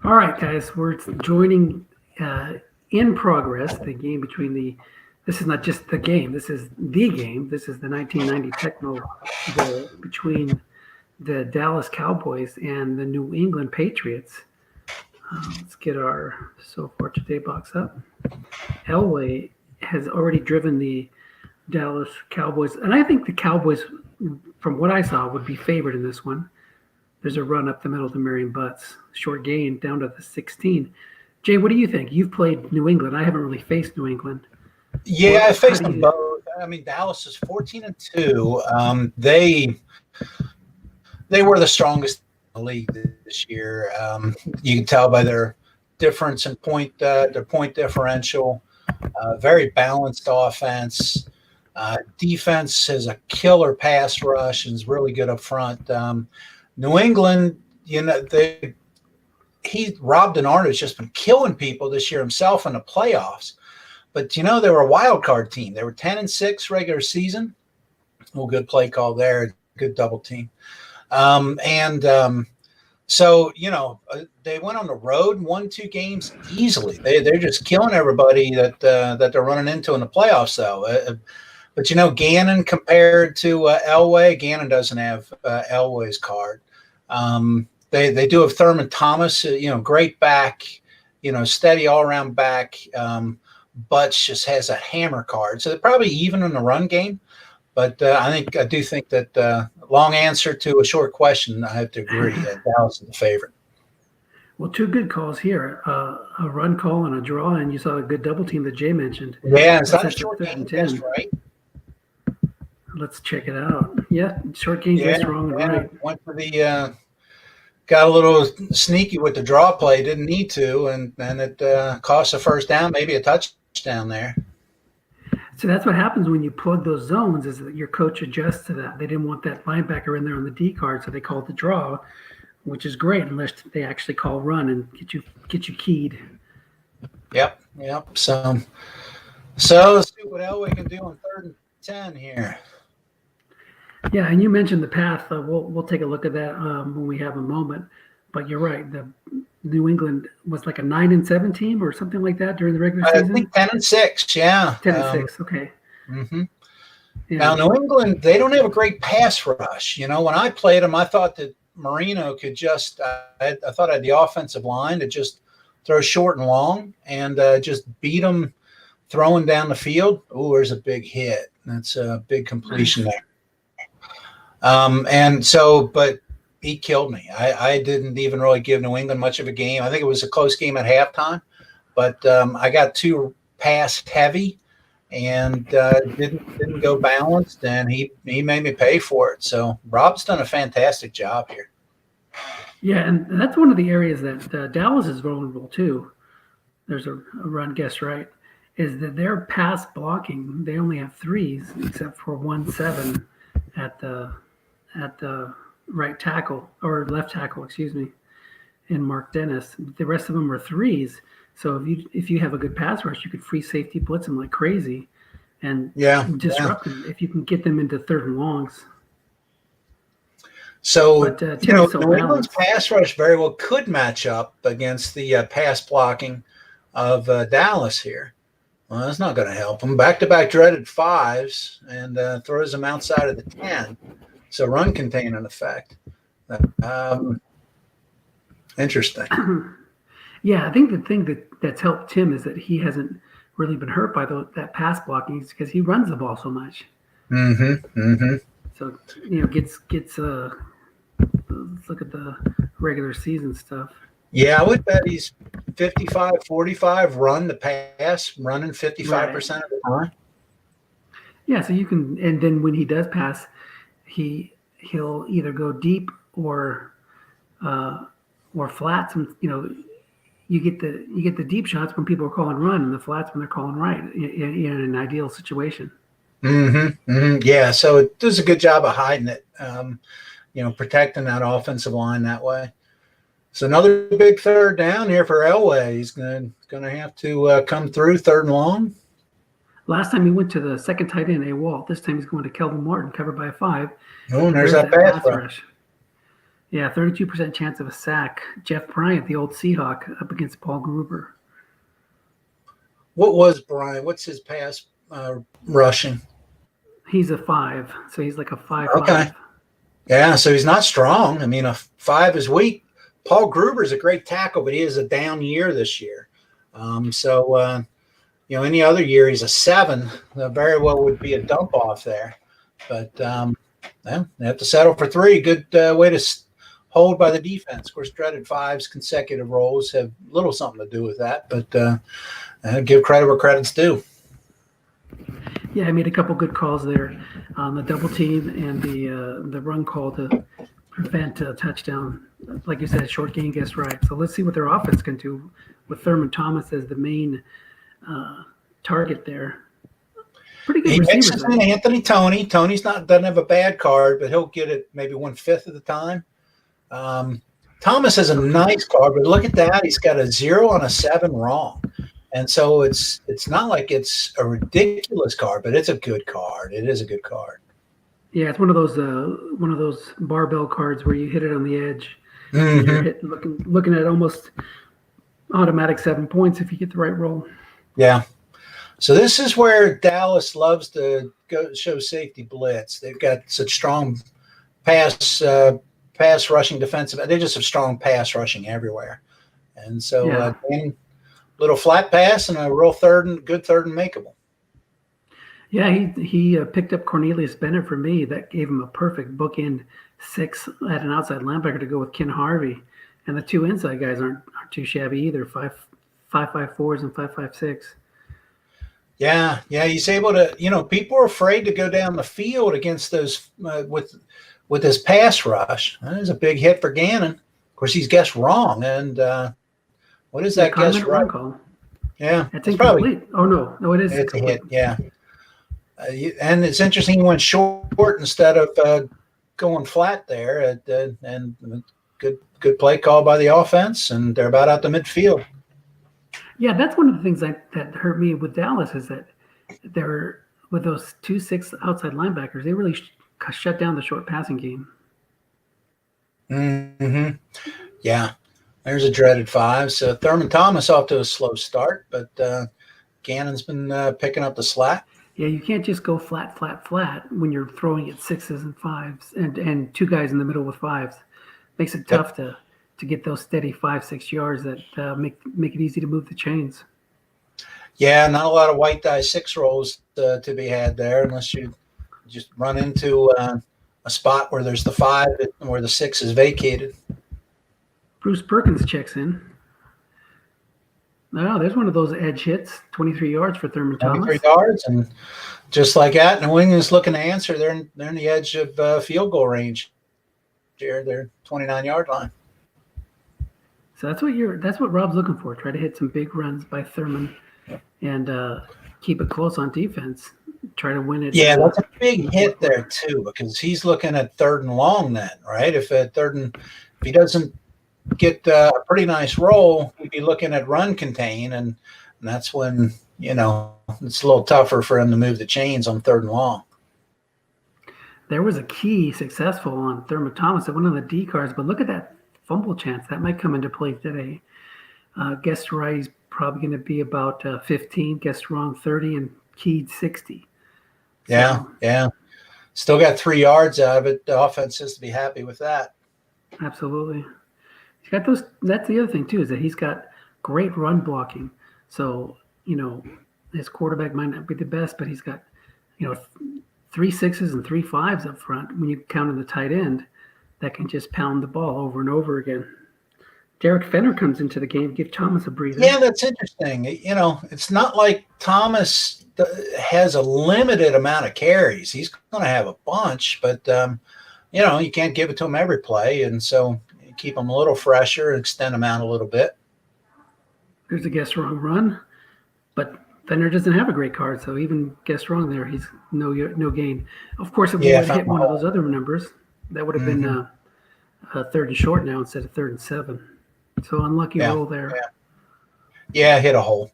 All right, guys, we're joining in progress the game between the. This is not just the game. This is the game. This is the 1990 Tecmo Bowl between the Dallas Cowboys and the New England Patriots. Let's get our so far today box up. Elway has already driven the Dallas Cowboys, and I think the Cowboys, from what I saw, would be favored in this one. There's a run up the middle to Marion Butts. Short gain down to the 16. Jay, what do you think? You've played New England. I haven't really faced New England. Yeah, I faced them both. I mean, Dallas is 14-2. They were the strongest in the league this year. You can tell by their difference in their point differential. Very balanced offense. Defense has a killer pass rush and is really good up front. New England, Rob Denard has just been killing people this year himself in the playoffs. But, they were a wild card team. They were 10-6 regular season. Oh, good play call there. Good double team. So, they went on the road and won 2 games easily. They're just killing everybody that they're running into in the playoffs, though. But, Gannon compared to Elway, Gannon doesn't have Elway's card. They do have Thurman Thomas, great back, steady all-around back. Butts just has a hammer card. So they're probably even in the run game. But I do think that long answer to a short question, I have to agree that Dallas is the favorite. Well, 2 good calls here, a run call and a draw, and you saw a good double team that Jay mentioned. Yeah, it's not a short game test, right? Let's check it out. Yeah, short game test wrong and right. Went for the got a little sneaky with the draw play, didn't need to, and it cost a first down, maybe a touchdown there. So that's what happens when you plug those zones, is that your coach adjusts to that. They didn't want that linebacker in there on the D card, so they called the draw, which is great unless they actually call run and get you keyed. Yep. So let's see what Elway can do on 3rd and 10 here. Yeah, and you mentioned the path. We'll take a look at that when we have a moment. But you're right. The New England was like a 9-7 team or something like that during the regular season. I think 10-6. Yeah, 10-6. Okay. Mm-hmm. Yeah. Now New England, they don't have a great pass rush. When I played them, I thought that Marino could just. I thought I had the offensive line to just throw short and long and just beat them throwing down the field. Oh, there's a big hit. That's a big completion there. But he killed me. I didn't even really give New England much of a game. I think it was a close game at halftime, but I got too pass heavy and didn't go balanced, and he made me pay for it. So Rob's done a fantastic job here. Yeah, and that's one of the areas that Dallas is vulnerable to. There's a run guess right, is that their pass blocking, they only have 3s except for 1-7 at the right tackle or left tackle, in Mark Dennis. The rest of them are 3s. So if you have a good pass rush, you could free safety blitz them like crazy and disrupt them if you can get them into 3rd and longs. So, New England's pass rush very well could match up against the pass blocking of Dallas here. Well, that's not going to help them. Back-to-back dreaded 5s and throws them outside of the 10. So run contain an effect. Interesting. Yeah, I think the thing that's helped Tim is that he hasn't really been hurt by that pass blocking because he runs the ball so much. So gets let's look at the regular season stuff. Yeah, I would bet he's 55-45 run the pass, running 55% of the time. Yeah, so you can, and then when he does pass, he'll either go deep or flats. And you get the deep shots when people are calling run, and the flats when they're calling right in an ideal situation. Yeah, so it does a good job of hiding it, protecting that offensive line that way. So another big 3rd down here for Elway. He's going to have to come through 3rd and long. Last time he went to the second tight end, Walt. This time he's going to Kelvin Martin, covered by a 5. Oh, and there's that pass rush. Yeah, 32% chance of a sack. Jeff Bryant, the old Seahawk, up against Paul Gruber. What was Brian? What's his pass rushing? He's a 5, so he's like a 5 Okay. 5. Yeah, so he's not strong. I mean, a 5 is weak. Paul Gruber is a great tackle, but he is a down year this year. Any other year he's a 7. Very well would be a dump off there. But they have to settle for 3. Good way to hold by the defense. Of course, dreaded 5's consecutive rolls have little something to do with that, but give credit where credit's due. Yeah, I made a couple good calls there on the double team and the run call to prevent a touchdown. Like you said, short game gets right. So let's see what their offense can do with Thurman Thomas as the main target there. Pretty good He receivers. mixes in Anthony Tony. Tony's doesn't have a bad card, but he'll get it maybe 1/5 of the time. Thomas has a nice card, but look at that. He's got a 0 on a 7 wrong. And so it's not like it's a ridiculous card, but it's a good card. It is a good card. Yeah, it's one of those barbell cards where you hit it on the edge. Mm-hmm. You're looking at almost automatic 7 points if you get the right roll. Yeah. So this is where Dallas loves to go show safety blitz. They've got such strong pass rushing defensive. They just have strong pass rushing everywhere. And so little flat pass and a real good third and makeable. Yeah, he picked up Cornelius Bennett for me. That gave him a perfect bookend 6 at an outside linebacker to go with Ken Harvey. And the 2 inside guys aren't too shabby either, 5.54s and 5.56. Yeah, he's able to. People are afraid to go down the field against those with his pass rush. That is a big hit for Gannon. Of course, he's guessed wrong. And what is that guess right? Call. Yeah, it's incomplete. No, it is. It's a hit. Yeah, and it's interesting. He went short instead of going flat there, and good play call by the offense, and they're about out the midfield. Yeah, that's one of the things that hurt me with Dallas is that they're with those 2-6 outside linebackers. They really shut down the short passing game. Mm-hmm. Yeah, there's a dreaded 5. So Thurman Thomas off to a slow start, but Gannon's been picking up the slack. Yeah, you can't just go flat when you're throwing at 6s and 5s and 2 guys in the middle with 5s. Makes it tough to get those steady 5-6 yards that make it easy to move the chains. Yeah, not a lot of white die 6 rolls to be had there unless you just run into a spot where there's the 5 where the 6 is vacated. Bruce Perkins checks in. No, there's one of those edge hits, 23 yards for Thurman Thomas. 23 yards, and just like that, New England's looking to answer. They're in the edge of field goal range. They're 29-yard line. So that's what Rob's looking for. Try to hit some big runs by Thurman and keep it close on defense. Try to win it. Yeah, that's a big hit there too, because he's looking at 3rd and long then, right? If he doesn't get a pretty nice roll, we'd be looking at run contain, and that's when it's a little tougher for him to move the chains on 3rd and long. There was a key successful on Thurman Thomas that went on the D cards, but look at that fumble chance. That might come into play today. Guessed right, he's probably going to be about 15. Guessed wrong, 30, and keyed 60. Yeah. Still got 3 yards out of it. The offense has to be happy with that. Absolutely. He's got those. That's the other thing too, is that he's got great run blocking. So his quarterback might not be the best, but he's got 3 6s and 3 5s up front. When you count in the tight end, that can just pound the ball over and over again. Derek Fenner comes into the game, give Thomas a breather. Yeah, that's interesting. It's not like Thomas has a limited amount of carries. He's going to have a bunch, but you can't give it to him every play, and so you keep him a little fresher, extend him out a little bit. There's a guess wrong run, but Fenner doesn't have a great card, so even guess wrong there, he's no gain. Of course, if we had hit one of those other numbers, that would have been a 3rd and short now instead of 3rd and 7. So unlucky roll there. Yeah, hit a hole.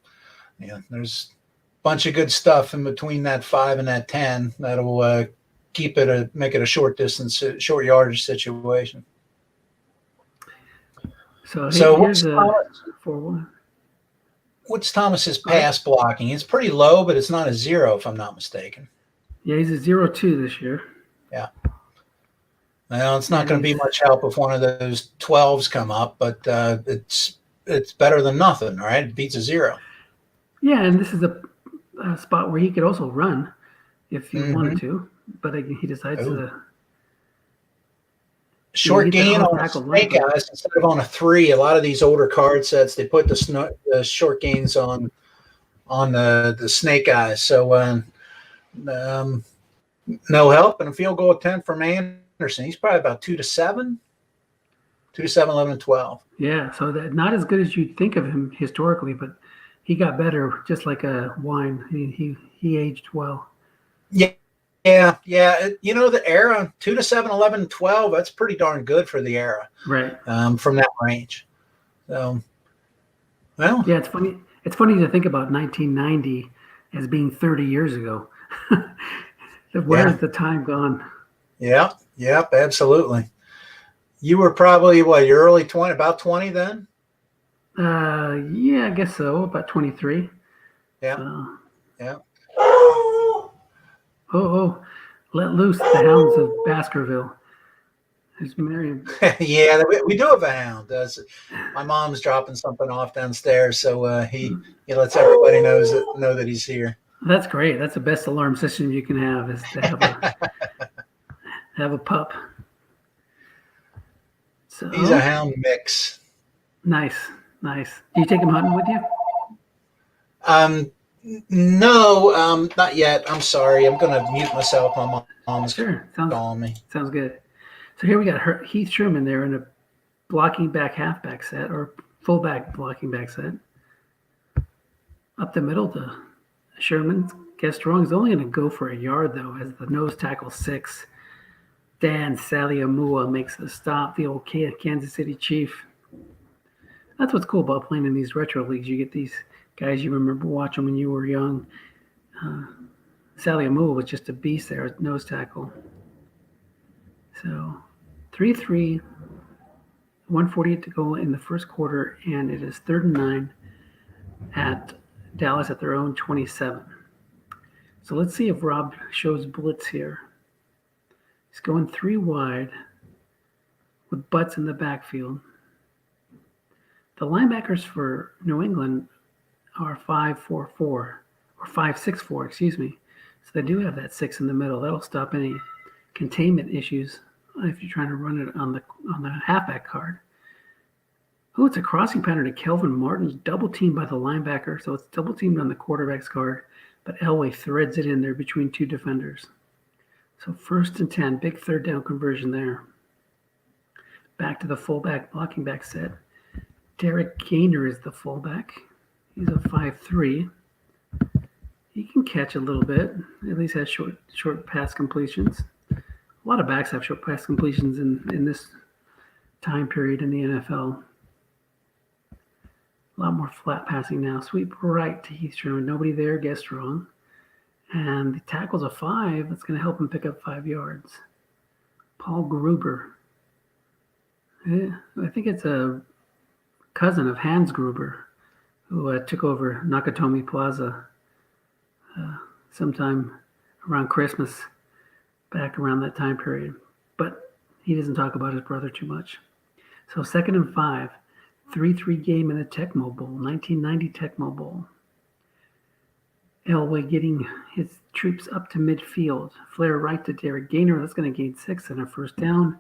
Yeah, there's a bunch of good stuff in between that 5 and that 10 that'll make it a short yardage situation. So So here's a 4-1. what's Thomas's pass blocking? It's pretty low, but it's not a 0 if I'm not mistaken. Yeah, he's a 0-2 this year. Yeah. Well, it's not going to be much help if one of those 12s come up, but it's better than nothing, right? It beats a 0. Yeah, and this is a spot where he could also run if he wanted to, but he decides to. Short gain on snake eyes instead of on a 3. A lot of these older card sets, they put the short gains on the snake eyes. So no help, and a field goal attempt from Anderson. He's probably about 2 to 7, 2 to 7, 11 and 12. Yeah, so that not as good as you'd think of him historically, but he got better just like a wine. He aged well. Yeah. The era 2 to 7, 11 and 12. That's pretty darn good for the era, right? From that range. So, well, yeah, it's funny. It's funny to think about 1990 as being 30 years ago. Where's the time gone? Yep, absolutely. You were probably your early 20, about 20 then? Yeah, I guess so. About 23. Yeah. So. Yeah. Oh, let loose the hounds of Baskerville. There's Miriam. Yeah, we do have a hound. My mom's dropping something off downstairs, so he lets everybody know that he's here. That's great. That's the best alarm system you can have, is to have a pup. So he's a hound mix. Nice. Do you take him hunting with you? No, not yet. I'm sorry. I'm going to mute myself. My mom's calling me. Sounds good. So here we got Heath Sherman there in a blocking back halfback set, or fullback blocking back set. Up the middle to Sherman. Guess strong is only going to go for a yard, though, as the nose tackle 6. Dan Saliamua makes the stop, the old Kansas City Chief. That's what's cool about playing in these retro leagues. You get these guys you remember watching when you were young. Saliamua was just a beast there at nose tackle. So 3-3, 148 to go in the first quarter, and it is 3rd and 9 at Dallas at their own 27. So let's see if Rob shows blitz here. He's going 3 wide with Butts in the backfield. The linebackers for New England are 5-4-4, or 5-6-4, excuse me. So they do have that 6 in the middle. That'll stop any containment issues if you're trying to run it on the halfback card. Oh, it's a crossing pattern to Kelvin Martin's double teamed by the linebacker. So it's double teamed on the quarterback's card, but Elway threads it in there between 2 defenders. So 1st and 10, big 3rd down conversion there. Back to the fullback blocking back set. Derek Gainer is the fullback. He's a 5'3". He can catch a little bit. At least has short pass completions. A lot of backs have short pass completions in this time period in the NFL. A lot more flat passing now. Sweep right to Heath Sherman. Nobody there. Guessed wrong. And the tackle's a 5. That's going to help him pick up 5 yards. Paul Gruber. Yeah, I think it's a cousin of Hans Gruber, who took over Nakatomi Plaza sometime around Christmas, back around that time period. But he doesn't talk about his brother too much. So 2nd and 5, 3-3 game in the Tecmo Bowl, 1990 Tecmo Bowl. Elway getting his troops up to midfield. Flare right to Derek Gainer. That's going to gain 6 and a 1st down,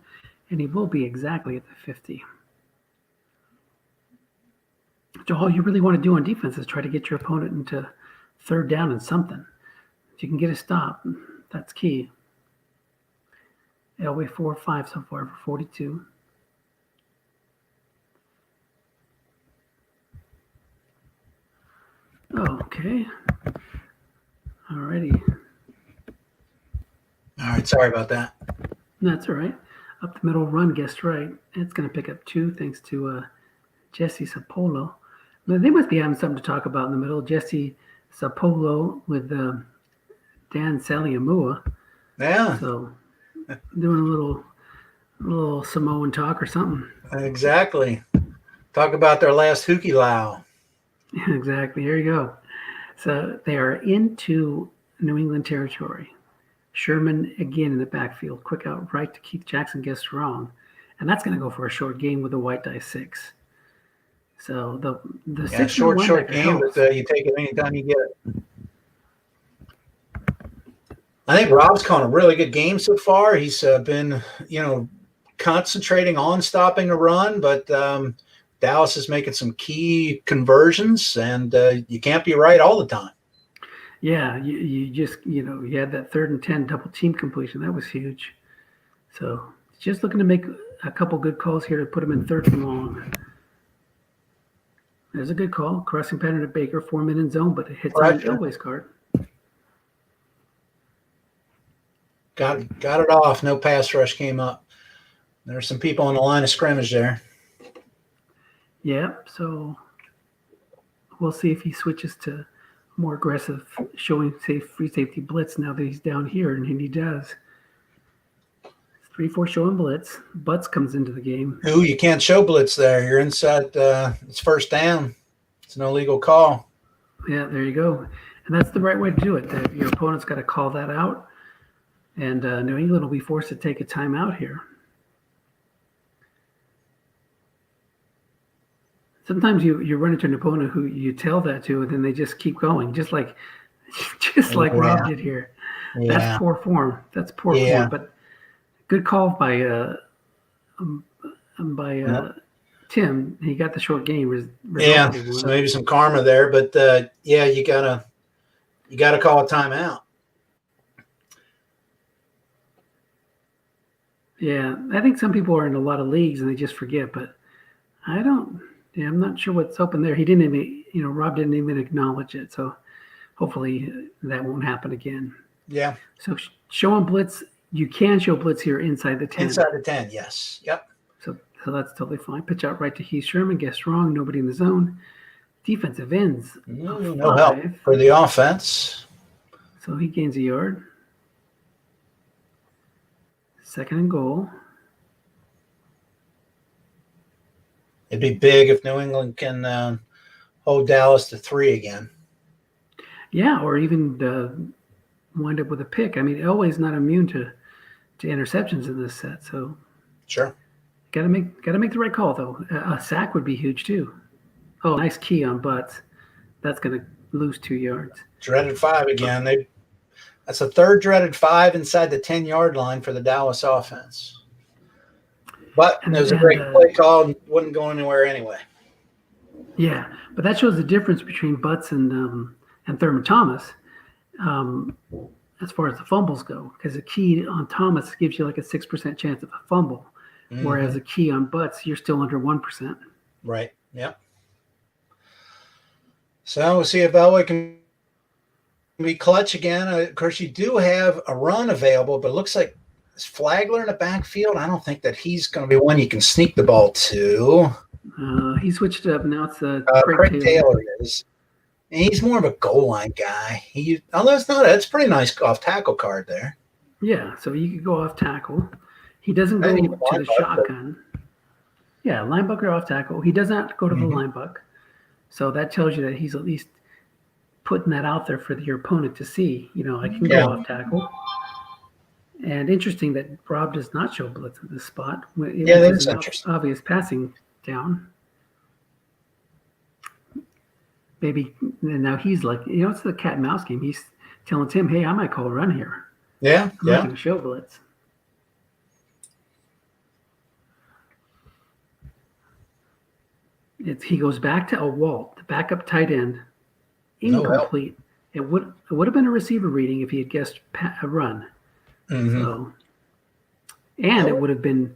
and he will be exactly at the 50. So all you really want to do on defense is try to get your opponent into 3rd down and something. If you can get a stop, that's key. Elway 4-5 so far for 42. Okay. Alrighty. All right, sorry about that. That's all right. Up the middle run, guessed right. It's going to pick up 2 thanks to Jesse Sapolo. Now, they must be having something to talk about in the middle. Jesse Sapolo with Dan Saliamua. Yeah. So doing a little Samoan talk or something. Exactly. Talk about their last hookie low. Exactly. Here you go. So they are into New England territory. Sherman again in the backfield. Quick out right to Keith Jackson, guessed wrong. And that's going to go for a short game with a white die 6. So the Yeah, 6 short game, helps. but you take it anytime you get it. I think Rob's calling a really good game so far. He's been, concentrating on stopping the run, but Dallas is making some key conversions, and you can't be right all the time. Yeah, you just, you had that 3rd and 10 double team completion. That was huge. So just looking to make a couple good calls here to put him in 3rd and long. There's a good call. Crossing pattern to Baker, 4-man in zone, but it hits on the Elway's card. Got it off. No pass rush came up. There's some people on the line of scrimmage there. Yeah, so we'll see if he switches to more aggressive, showing free safety blitz now that he's down here, and he does. 3-4 showing blitz. Butts comes into the game. Ooh, you can't show blitz there. You're inside. It's 1st down. It's no legal call. Yeah, there you go. And that's the right way to do it. Your opponent's got to call that out. And New England will be forced to take a timeout here. Sometimes you run into an opponent who you tell that to, and then they just keep going, just like Rob did here. Yeah. That's poor form. Form. But good call by Tim. He got the short game. So maybe some karma there, but you gotta call a timeout. Yeah, I think some people are in a lot of leagues and they just forget, but I don't. Yeah, I'm not sure what's open there. He didn't even, Rob didn't even acknowledge it. So hopefully that won't happen again. Yeah. So showing blitz, you can show blitz here inside the 10. Inside the 10, yes. Yep. So that's totally fine. Pitch out right to Heath Sherman. Guessed wrong. Nobody in the zone. Defensive ends. No help for the offense. So he gains a yard. 2nd and goal. It'd be big if New England can hold Dallas to 3 again. Yeah, or even wind up with a pick. I mean, Elway's not immune to interceptions in this set, so sure. Gotta make the right call though. A sack would be huge too. Oh, nice key on Butts. That's gonna lose 2 yards. Dreaded 5 again. That's a 3rd dreaded 5 inside the 10-yard line for the Dallas offense. But it was a great play call and wouldn't go anywhere anyway. Yeah, but that shows the difference between Butts and Thurman Thomas as far as the fumbles go. Because a key on Thomas gives you like a 6% chance of a fumble, whereas a key on Butts, you're still under 1%. Right, yep. So we'll see if Elway can be clutch again. Of course, you do have a run available, but it looks like is Flagler in the backfield? I don't think that he's going to be one you can sneak the ball to. He switched it up. Now it's Craig Taylor is. And he's more of a goal line guy. That's pretty nice off tackle card there. Yeah, so you could go off tackle. He doesn't go to the shotgun. Yeah, linebacker off tackle. He does not go to the linebacker. So that tells you that he's at least putting that out there for your opponent to see. I can go off tackle. And interesting that Rob does not show blitz at this spot. That's interesting. Obvious passing down. Maybe now he's like, it's the cat and mouse game. He's telling Tim, hey, I might call a run here. Yeah, I'm not going to show blitz. He goes back to a Walt, the backup tight end, incomplete. It would have been a receiver reading if he had guessed a run. So, and it would have been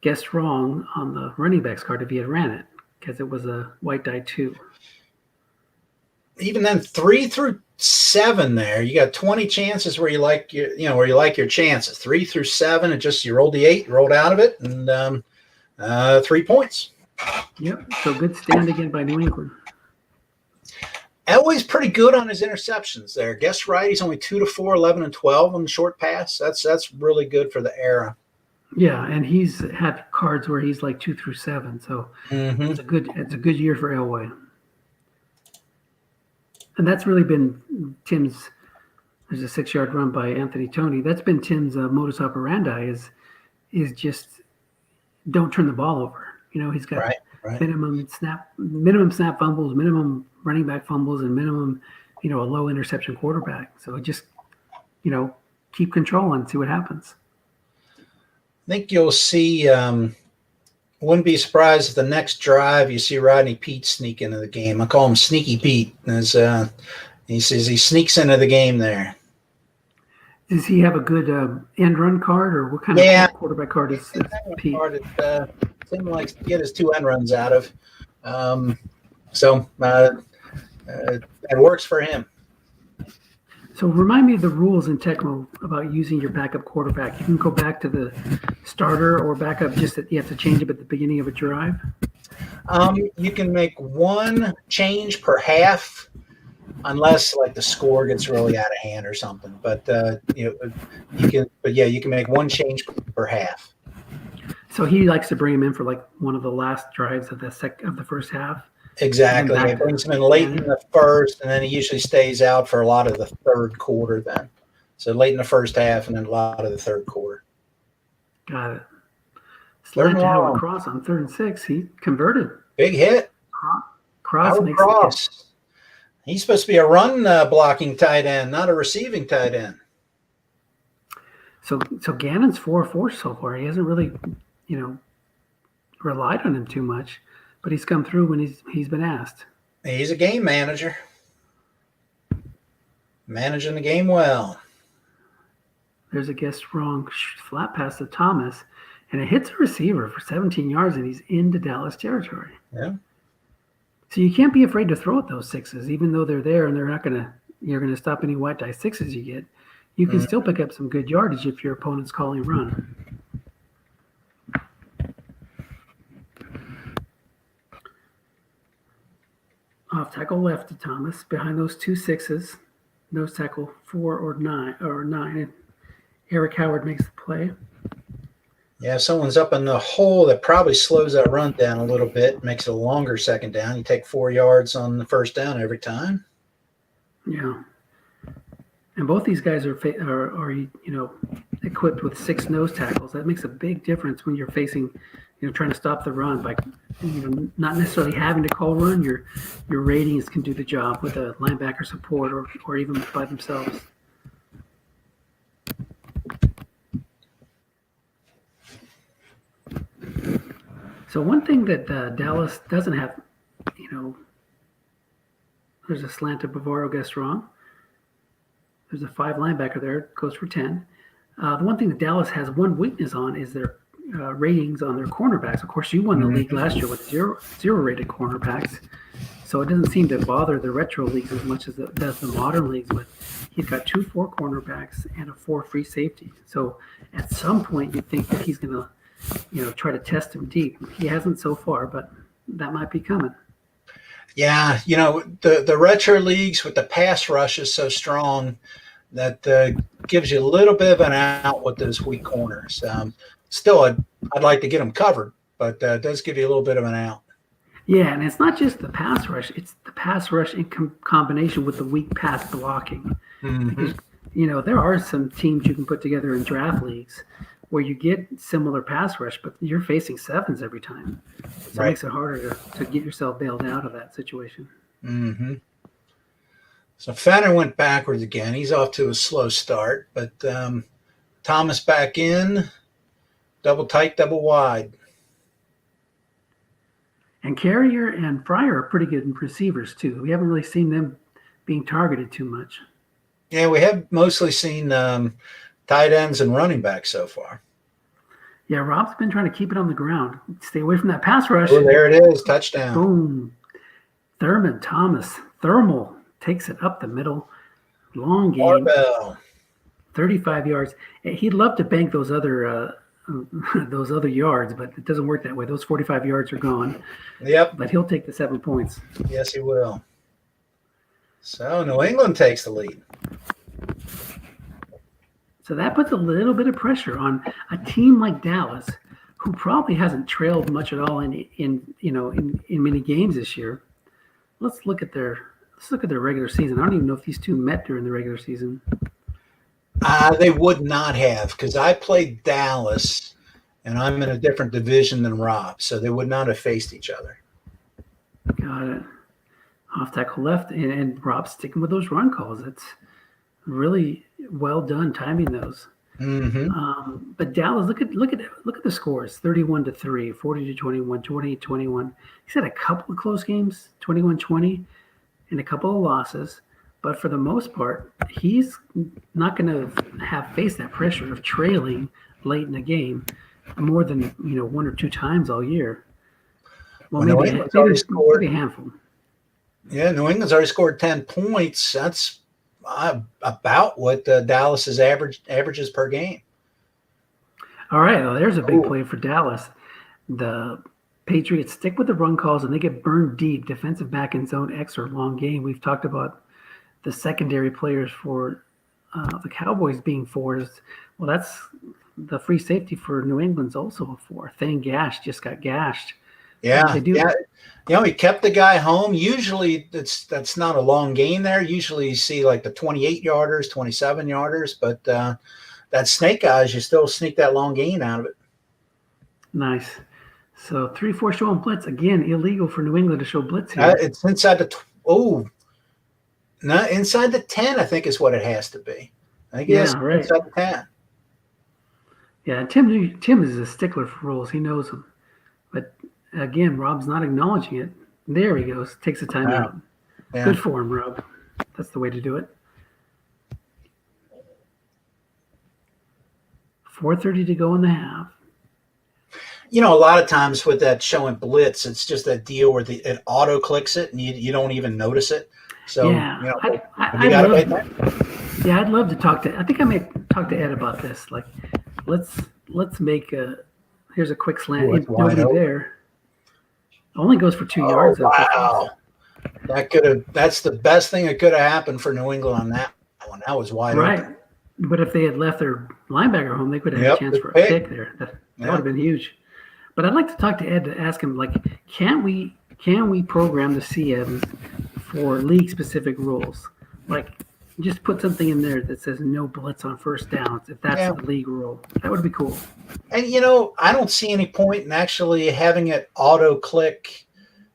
guessed wrong on the running backs card if he had ran it because it was a white die 2. Even then, 3 through 7 there, you got 20 chances where you like your chances. 3 through 7, you rolled the 8, rolled out of it, and 3 points. Yep. So good stand again by New England. Elway's pretty good on his interceptions there. Guess right, he's only 2 to 4, 11 and 12 on the short pass. That's really good for the era. Yeah, and he's had cards where he's like 2 through 7, so Mm-hmm. it's a good year for Elway. And that's really been Tim's. There's a 6 yard run by Anthony Tony. That's been Tim's modus operandi is just don't turn the ball over. He's got Right. minimum snap fumbles, minimum running back fumbles, and minimum, a low interception quarterback. So just, keep control and see what happens. I think you'll see. Wouldn't be surprised if the next drive you see Rodney Pete sneak into the game. I call him Sneaky Pete. As he says, he sneaks into the game there. Does he have a good end run card, or what kind of quarterback card is Pete? Tim likes to get his 2 end runs out of. So it works for him. So remind me of the rules in Tecmo about using your backup quarterback. You can go back to the starter or backup, just that you have to change it at the beginning of a drive. You can make 1 change per half, unless like the score gets really out of hand or something. But you can. But yeah, you can make 1 change per half. So he likes to bring him in for like one of the last drives of the first half. Exactly. He brings him in late in the first, and then he usually stays out for a lot of the third quarter then. So late in the first half and then a lot of the third quarter. Got it. Slant to Howard Cross on 3rd and 6. He converted. Big hit. Cross. He's supposed to be a run blocking tight end, not a receiving tight end. So Gannon's 4-4 so far. He hasn't really, relied on him too much. But he's come through when he's been asked. He's a game manager. Managing the game well. There's a guess wrong flat pass to Thomas, and it hits a receiver for 17 yards, and he's into Dallas territory. Yeah. So you can't be afraid to throw at those 6s, even though they're there and you're gonna stop any white die 6s you get. You can still pick up some good yardage if your opponent's calling run. Off tackle left to Thomas. Behind those 2 6s, nose tackle 4 or 9. And Eric Howard makes the play. Yeah, if someone's up in the hole, that probably slows that run down a little bit, makes it a longer second down. You take 4 yards on the first down every time. Yeah. And both these guys are equipped with 6 nose tackles. That makes a big difference when you're facing, trying to stop the run by, not necessarily having to call run. Your ratings can do the job with a linebacker support or even by themselves. So one thing that Dallas doesn't have, there's a slant to Bavaro, guess wrong. There's a 5 linebacker there, goes for 10. The one thing that Dallas has one weakness on is their ratings on their cornerbacks. Of course, you won the league last year with zero rated cornerbacks, so it doesn't seem to bother the retro leagues as much as it does the modern leagues. But he's got 2 4 cornerbacks and a 4 free safety. So at some point, you'd think that he's going to, try to test him deep. He hasn't so far, but that might be coming. Yeah, the retro leagues with the pass rush is so strong that gives you a little bit of an out with those weak corners. Still, I'd like to get them covered, but it does give you a little bit of an out. Yeah, and it's not just the pass rush. It's the pass rush in combination with the weak pass blocking. Mm-hmm. Because, there are some teams you can put together in draft leagues where you get similar pass rush, but you're facing 7s every time. So It makes it harder to get yourself bailed out of that situation. Mm-hmm. So Fenner went backwards again. He's off to a slow start, but Thomas back in, double tight, double wide. And Carrier and Fryer are pretty good receivers too. We haven't really seen them being targeted too much. Yeah, we have mostly seen tight ends and running backs so far. Yeah, Rob's been trying to keep it on the ground. Stay away from that pass rush. Oh, there it is. Touchdown. Boom. Thurman Thomas. Thermal takes it up the middle. Long game. Barbell. 35 yards. He'd love to bank those other yards, but it doesn't work that way. Those 45 yards are gone. Yep. But he'll take the 7 points. Yes, he will. So New England takes the lead. So that puts a little bit of pressure on a team like Dallas, who probably hasn't trailed much at all in many games this year. Let's look at their regular season. I don't even know if these two met during the regular season. They would not have, because I played Dallas, and I'm in a different division than Rob, so they would not have faced each other. Got it. Off tackle left, and Rob sticking with those run calls. It's really well done timing those. Mm-hmm. But Dallas, look at the scores: 31-3, 40-21, 28-21. He's had a couple of close games, 21-20, and a couple of losses. But for the most part, he's not going to have faced that pressure of trailing late in the game more than one or two times all year. Well, maybe a handful. Yeah, New England's already scored 10 points. That's about what Dallas's averages per game. All right, well, there's a big play for Dallas. The Patriots stick with the run calls, and they get burned deep. Defensive back in zone X or long game. We've talked about the secondary players for the Cowboys being fours. Well, that's the free safety for New England's also a four. Thane Gash just got gashed. Yeah, they do. Yeah. He kept the guy home. Usually that's not a long gain there. Usually you see like the 28-yarders, 27-yarders, but that snake eyes, you still sneak that long gain out of it. Nice. So 3-4 showing blitz. Again, illegal for New England to show blitz here. It's inside inside the 10, I think is what it has to be. I think it's inside the 10. Yeah, Tim is a stickler for rules. He knows them. But again, Rob's not acknowledging it. There he goes. Takes a timeout. Yeah. Good for him, Rob. That's the way to do it. 4:30 to go in the half. A lot of times with that showing blitz, it's just that deal where it auto clicks it and you don't even notice it. So yeah, I'd love to talk to. I think I may talk to Ed about this. Like, let's make here's a quick slant. Nobody there. Only goes for 2 yards. Wow, that's the best thing that could have happened for New England on that one. That was wide open. But if they had left their linebacker home, they could have had a chance for a pick there. That would have been huge. But I'd like to talk to Ed to ask him, like, can we program the CMs for league-specific rules? Like, just put something in there that says no blitz on first downs, if that's the league rule. That would be cool. And, I don't see any point in actually having it auto-click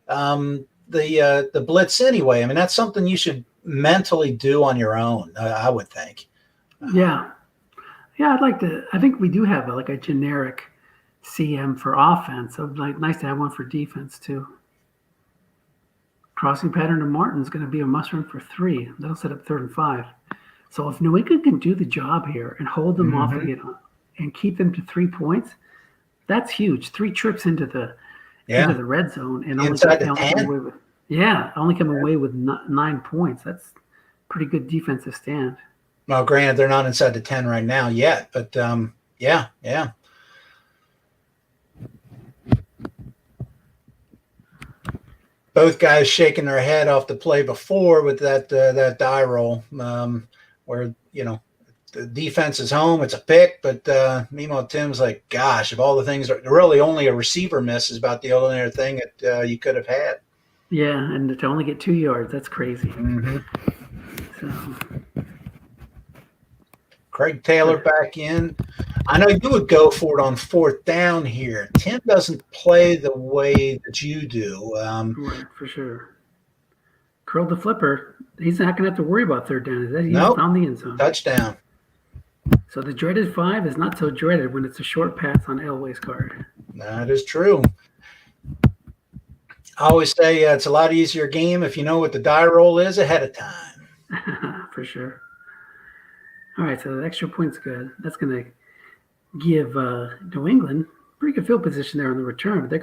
the blitz anyway. I mean, that's something you should mentally do on your own, I would think. Yeah, I'd like to. I think we do have a generic CM for offense. So nice to have one for defense too. Crossing pattern to Martin's going to be a must run for 3. That'll set up 3rd and 5. So if New England can do the job here and hold them off and keep them to 3 points, that's huge. 3 trips into the red zone and only come away with 9 points. That's pretty good defensive stand. Well, granted, they're not inside the 10 right now yet, but yeah. Both guys shaking their head off the play before with that die roll, where the defense is home, it's a pick, but meanwhile Tim's like, gosh, of all the things, really only a receiver miss is about the only other thing that you could have had. Yeah, and to only get 2 yards, that's crazy. Mm-hmm. So. Craig Taylor back in. I know you would go for it on 4th down here. Tim doesn't play the way that you do. Right, for sure. Curl the flipper. He's not going to have to worry about 3rd down. He's found the end zone. Touchdown. So the dreaded 5 is not so dreaded when it's a short pass on Elway's card. That is true. I always say it's a lot easier game if you know what the die roll is ahead of time. For sure. All right, so the extra point's good. That's going to give New England pretty good field position there on the return. But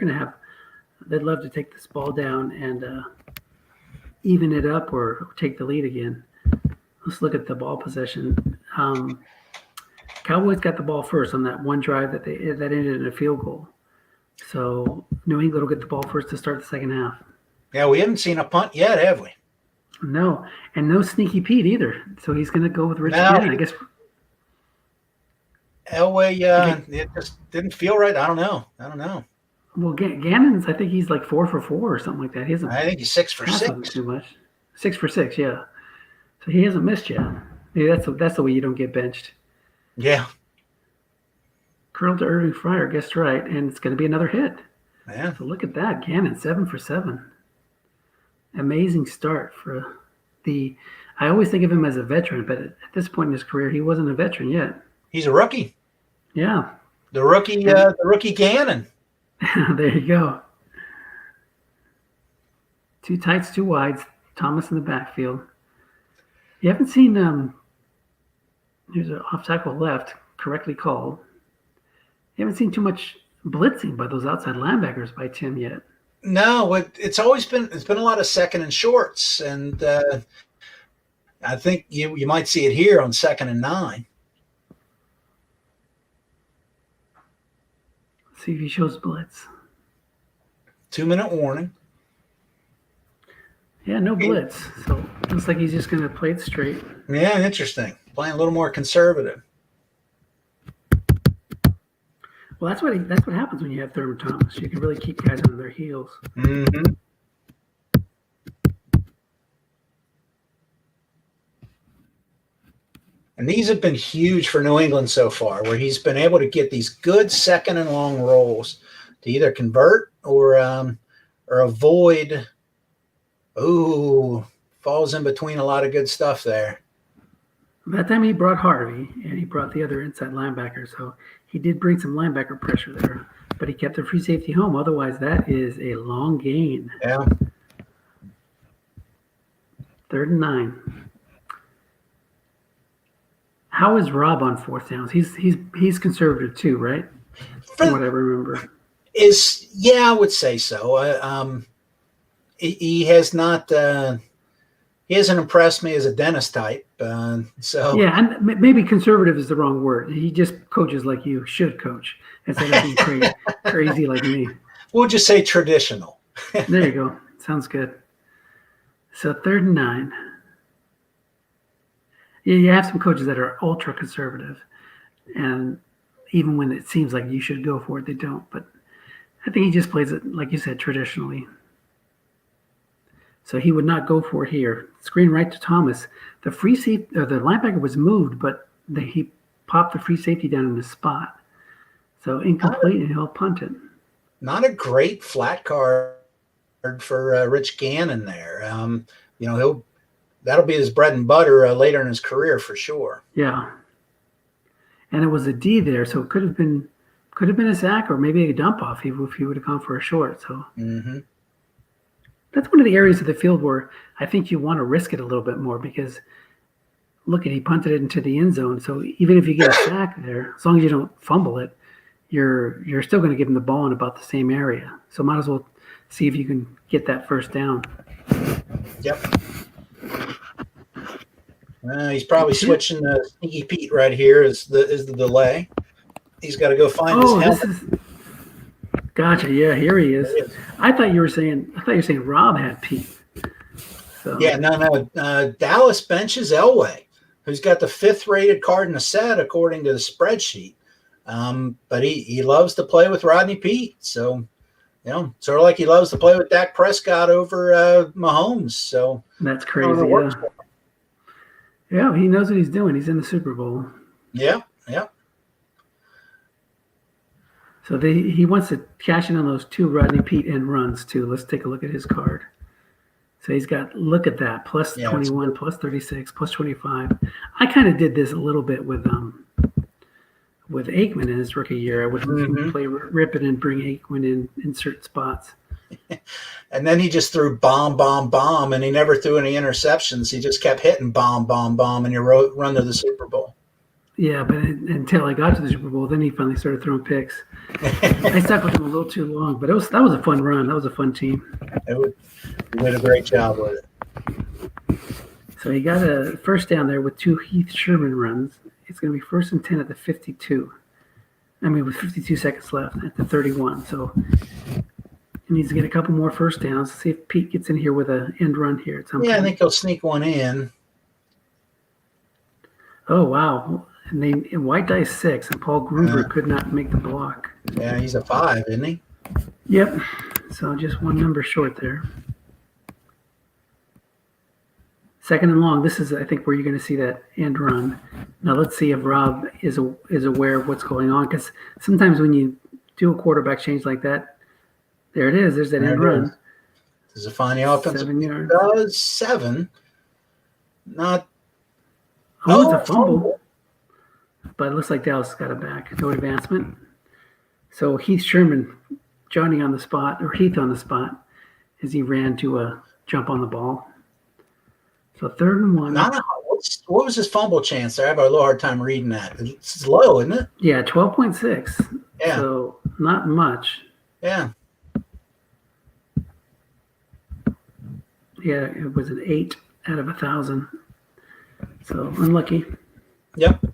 they'd love to take this ball down and even it up or take the lead again. Let's look at the ball possession. Cowboys got the ball first on that one drive that ended in a field goal. So New England will get the ball first to start the second half. Yeah, we haven't seen a punt yet, have we? No, and no Sneaky Pete either. So he's going to go with Rich again, I guess. Elway, it just didn't feel right. I don't know. Well, Gannon's, I think he's like 4 for 4 or something like that. He hasn't I think he's 6 for passed 6. too much. 6 for 6, yeah. So he hasn't missed yet. Maybe that's the way you don't get benched. Yeah. Curl to Irving Fryer, guessed right, and it's going to be another hit. Yeah. So look at that, Gannon, 7 for 7. Amazing start for the. I always think of him as a veteran, but at this point in his career, he wasn't a veteran yet. He's a rookie. Yeah. The rookie Gannon. There you go. 2 tights, 2 wides. Thomas in the backfield. You haven't seen. Here's an off tackle left, correctly called. You haven't seen too much blitzing by those outside linebackers by Tim yet. No, it's been a lot of second and shorts, and I think you might see it here on 2nd and 9. Let's see if he shows blitz. 2-minute warning. Yeah, no blitz. So looks like he's just going to play it straight. Yeah, interesting. Playing a little more conservative. Well, that's what happens when you have Thurman Thomas. You can really keep guys on their heels. Mm-hmm. And these have been huge for New England so far, where he's been able to get these good second and long rolls to either convert or avoid. Ooh, falls in between a lot of good stuff there. That time he brought Harvey, and he brought the other inside linebacker, so he did bring some linebacker pressure there, but he kept the free safety home. Otherwise, that is a long gain. Yeah. 3rd and 9. How is Rob on 4th downs? He's conservative too, right? From what I remember. I would say so. He has not. He hasn't impressed me as a dentist type. So yeah, and maybe conservative is the wrong word. He just coaches like you should coach instead of being crazy like me. We'll just say traditional. There you go. Sounds good. So 3rd and 9. Yeah, you have some coaches that are ultra conservative, and even when it seems like you should go for it, they don't. But I think he just plays it, like you said, traditionally. So he would not go for it here. Screen right to Thomas. The free safety, the linebacker was moved, but he popped the free safety down in the spot. So incomplete, and he'll punt it. Not a great flat card for Rich Gannon there. That'll be his bread and butter later in his career for sure. Yeah, and it was a D there, so it could have been a sack or maybe a dump off if he would have gone for a short. So that's one of the areas of the field where I think you want to risk it a little bit more because look, he punted it into the end zone. So even if you get a sack there, as long as you don't fumble it, you're still going to give him the ball in about the same area. So might as well see if you can get that 1st down. Yep. He's probably switching to Sneaky Pete right here is the delay. He's got to go find his helmet. Gotcha. Yeah, here he is. I thought you were saying Rob had Pete. So. Yeah, no. Dallas benches Elway, who's got the 5th rated card in the set according to the spreadsheet. But he loves to play with Rodney Pete. So, sort of like he loves to play with Dak Prescott over Mahomes. So that's crazy. Yeah, he knows what he's doing. He's in the Super Bowl. Yeah. So he wants to cash in on those 2 Rodney Pete end runs too. Let's take a look at his card. So he's got, look at that, plus 21, plus 36, plus 25. I kind of did this a little bit with Aikman in his rookie year. I would play rip it and bring Aikman in certain spots. And then he just threw bomb, and he never threw any interceptions. He just kept hitting bomb, and you run to the Super Bowl. Yeah, but until I got to the Super Bowl, then he finally started throwing picks. I stuck with him a little too long, but that was a fun run. That was a fun team. He did a great job with it. So he got a 1st down there with 2 Heath Sherman runs. It's going to be 1st and 10 at the 52. With 52 seconds left at the 31. So he needs to get a couple more 1st downs. See if Pete gets in here with an end run here at some point. I think he'll sneak one in. Oh, wow. and white dice 6, and Paul Gruber could not make the block. Yeah, he's a 5, isn't he? Yep. So just one number short there. Second and long. This is, I think, where you're going to see that end run. Now let's see if Rob is aware of what's going on, because sometimes when you do a quarterback change like that, there it is. There's that end run. Does it find the offensive? 7 yards. Does 7. Not. Oh, it's a fumble. But it looks like Dallas got it back. No advancement. So Heath Sherman, Johnny on the spot, or Heath on the spot, as he ran to jump on the ball. So 3rd and 1. What was his fumble chance there? I have a little hard time reading that. It's low, isn't it? Yeah, 12.6. Yeah. So not much. Yeah. Yeah, it was an 8 out of 1,000. So unlucky. Yep.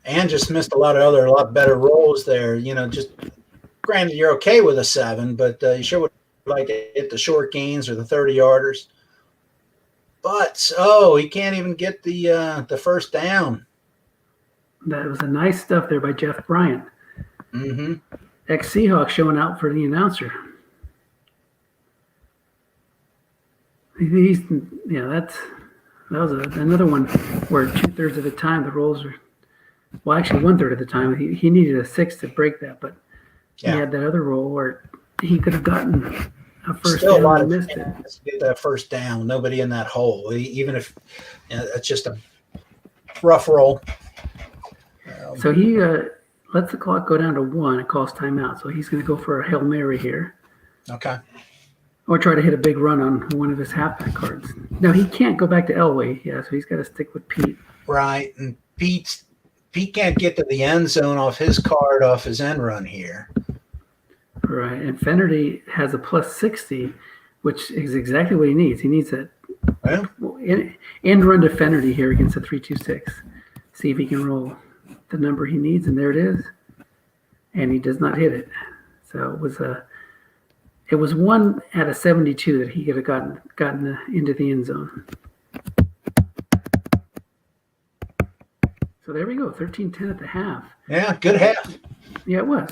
And just missed a lot better rolls there. Just granted you're okay with a 7, but you sure would like to hit the short gains or the 30-yarders. But he can't even get the first down. That was a nice stuff there by Jeff Bryant. Mm-hmm. Ex-Seahawk showing out for the announcer. That was another one where 2/3 of the time the rolls were, well, actually 1/3 of the time he needed a 6 to break that, but he had that other roll where he could have gotten a first down and missed it. To get that first down, nobody in that hole, even if it's just a rough roll. So he lets the clock go down to 1 and calls timeout. So he's going to go for a Hail Mary here. Okay. Or try to hit a big run on one of his halfback cards. Now, he can't go back to Elway. Yeah, so he's got to stick with Pete. Right. And Pete can't get to the end zone off his card, off his end run here. Right. And Fennerty has a plus 60, which is exactly what he needs. He needs that end run to Fennerty here against a 3-2-6. See if he can roll the number he needs, and there it is. And he does not hit it. So it was 1 out of 72 that he could have gotten into the end zone. So there we go, 13-10 at the half. Yeah, good half. Yeah, it was.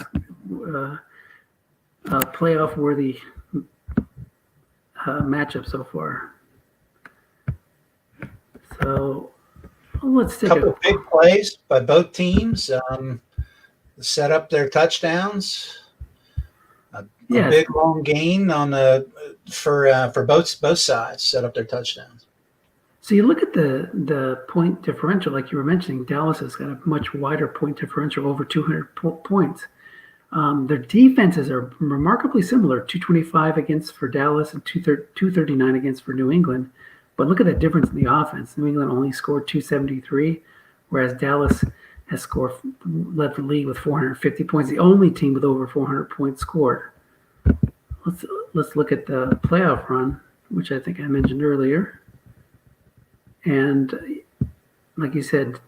A playoff-worthy matchup so far. So let's take a couple big plays by both teams. Set up their touchdowns. A big long gain on for both sides. Set up their touchdowns. So you look at the point differential, like you were mentioning. Dallas has got a much wider point differential, over 200 points. Their defenses are remarkably similar: 225 against for Dallas and 239 against for New England. But look at that difference in the offense. New England only scored 273, whereas Dallas has led the league with 450 points. The only team with over 400 points scored. Let's look at the playoff run, which I think I mentioned earlier. And like you said,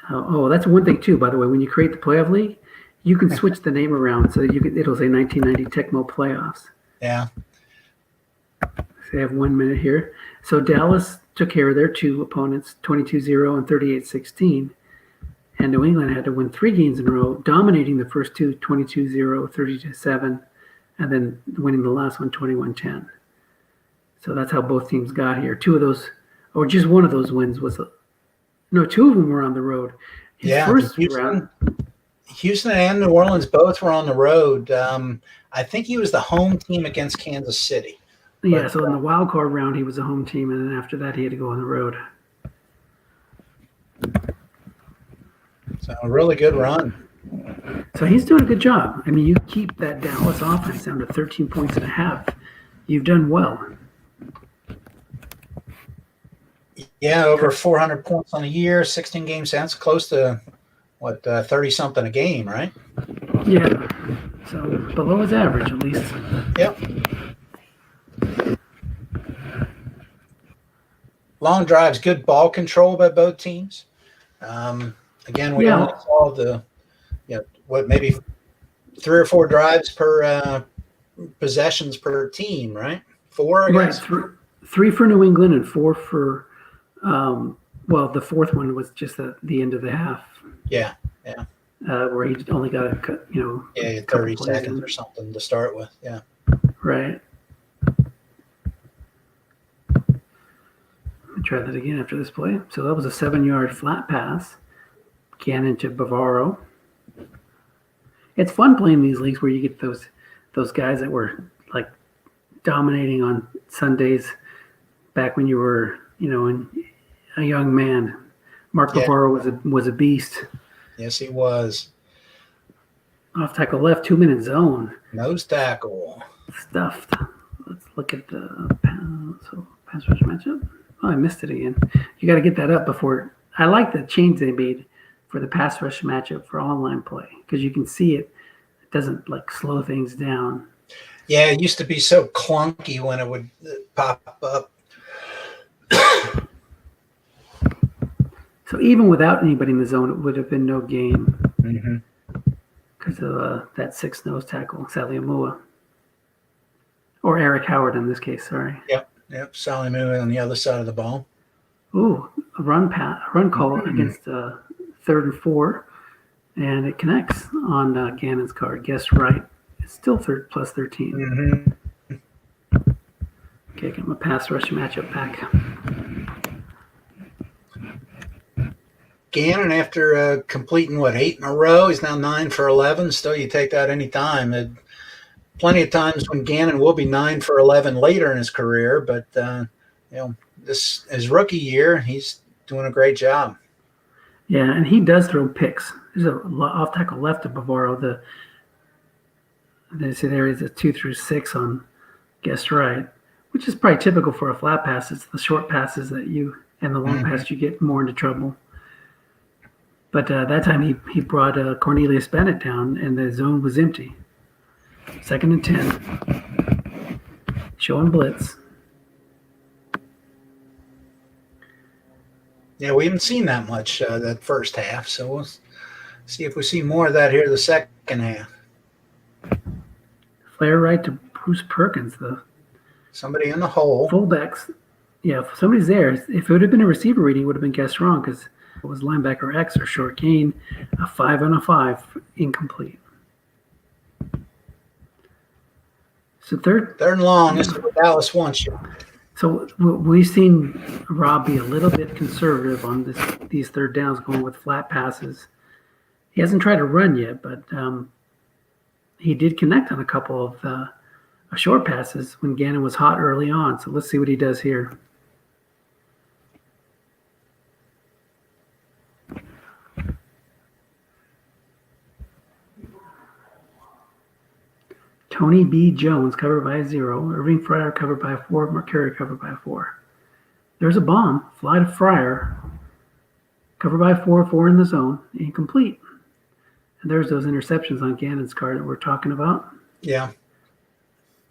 that's one thing too, by the way. When you create the playoff league, you can switch the name around so that it'll say 1990 Tecmo Playoffs. Yeah. So I have 1 minute here. So Dallas took care of their two opponents, 22-0 and 38-16. And New England had to win 3 games in a row, dominating the first two, 22-0, 30-7, and then winning the last one, 21-10. So that's how both teams got here. 2 of those, or just one of those wins was, 2 of them were on the road. Houston and New Orleans both were on the road. I think he was the home team against Kansas City. Yeah, so in the wild card round, he was a home team, and then after that, he had to go on the road. So a really good run. So he's doing a good job. I mean, you keep that Dallas offense down to 13 points and a half. You've done well. Yeah, over 400 points on a year, 16 games. Sounds close to, 30-something a game, right? Yeah. So below his average, at least. Yep. Long drives, good ball control by both teams. Again, we only saw maybe 3 or 4 drives per possessions per team, right? 4, I guess. Right. 3 for New England and 4 for Well, the fourth one was just the end of the half. Yeah. Where he only got a Yeah, couple 30 plays seconds in. or something to start with. Yeah. Right. Try that again after this play. So that was a 7-yard flat pass. Gannon to Bavaro. It's fun playing these leagues where you get those guys that were like dominating on Sundays back when you were, a young man. Mark Bavaro was a beast. Yes, he was. Off tackle left, 2-minute zone. Nose tackle. Stuffed. Let's look at the pass rush matchup. Oh, I missed it again. You got to get that up before. I like the change they made for the pass rush matchup for online play because you can see it. It doesn't slow things down. Yeah, it used to be so clunky when it would pop up. So even without anybody in the zone, it would have been no game because of that 6 nose tackle, Saliamua. Or Eric Howard in this case, sorry. Yep, Saliamua on the other side of the ball. Ooh, a run call against 3rd and 4, and it connects on Gannon's card. Guess right. It's still plus 13. Okay, get my pass rush matchup back. Gannon, after completing 8 in a row, he's now 9 for 11. Still, you take that any time. Plenty of times when Gannon will be 9 for 11 later in his career, but this his rookie year, he's doing a great job. Yeah, and he does throw picks. There's a off tackle left of Bavaro. There is a 2 through 6 on guess right, which is probably typical for a flat pass. It's the short passes that and the long pass you get more into trouble. But that time he brought Cornelius Bennett down, and the zone was empty. 2nd and 10. Showing blitz. Yeah, we haven't seen that much that first half, so we'll see if we see more of that here the second half. Flare right to Bruce Perkins, somebody in the hole. Fullbacks. Yeah, if somebody's there. If it would have been a receiver reading, it would have been guessed wrong because it was linebacker X or short gain. A 5 on a 5, incomplete. So third and long. This is what Dallas wants you. So we've seen Rob be a little bit conservative on these third downs, going with flat passes. He hasn't tried to run yet, but he did connect on a couple of short passes when Gannon was hot early on. So let's see what he does here. Tony B. Jones covered by a 0. Irving Fryer covered by a 4. Mercuri covered by a 4. There's a bomb. Fly to Fryer. Covered by a 4. 4 in the zone. Incomplete. And there's those interceptions on Gannon's card that we're talking about. Yeah.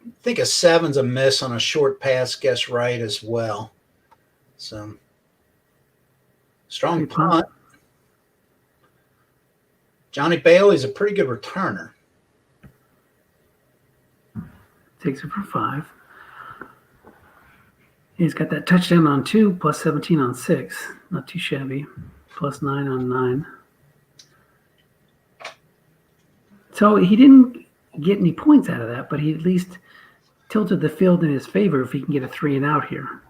I think a 7's a miss on a short pass, guess right as well. So, strong punt. Johnny Bailey's a pretty good returner. Takes it for 5. He's got that touchdown on 2, plus 17 on 6. Not too shabby. Plus 9 on 9. So he didn't get any points out of that, but he at least tilted the field in his favor if he can get a 3 and out here.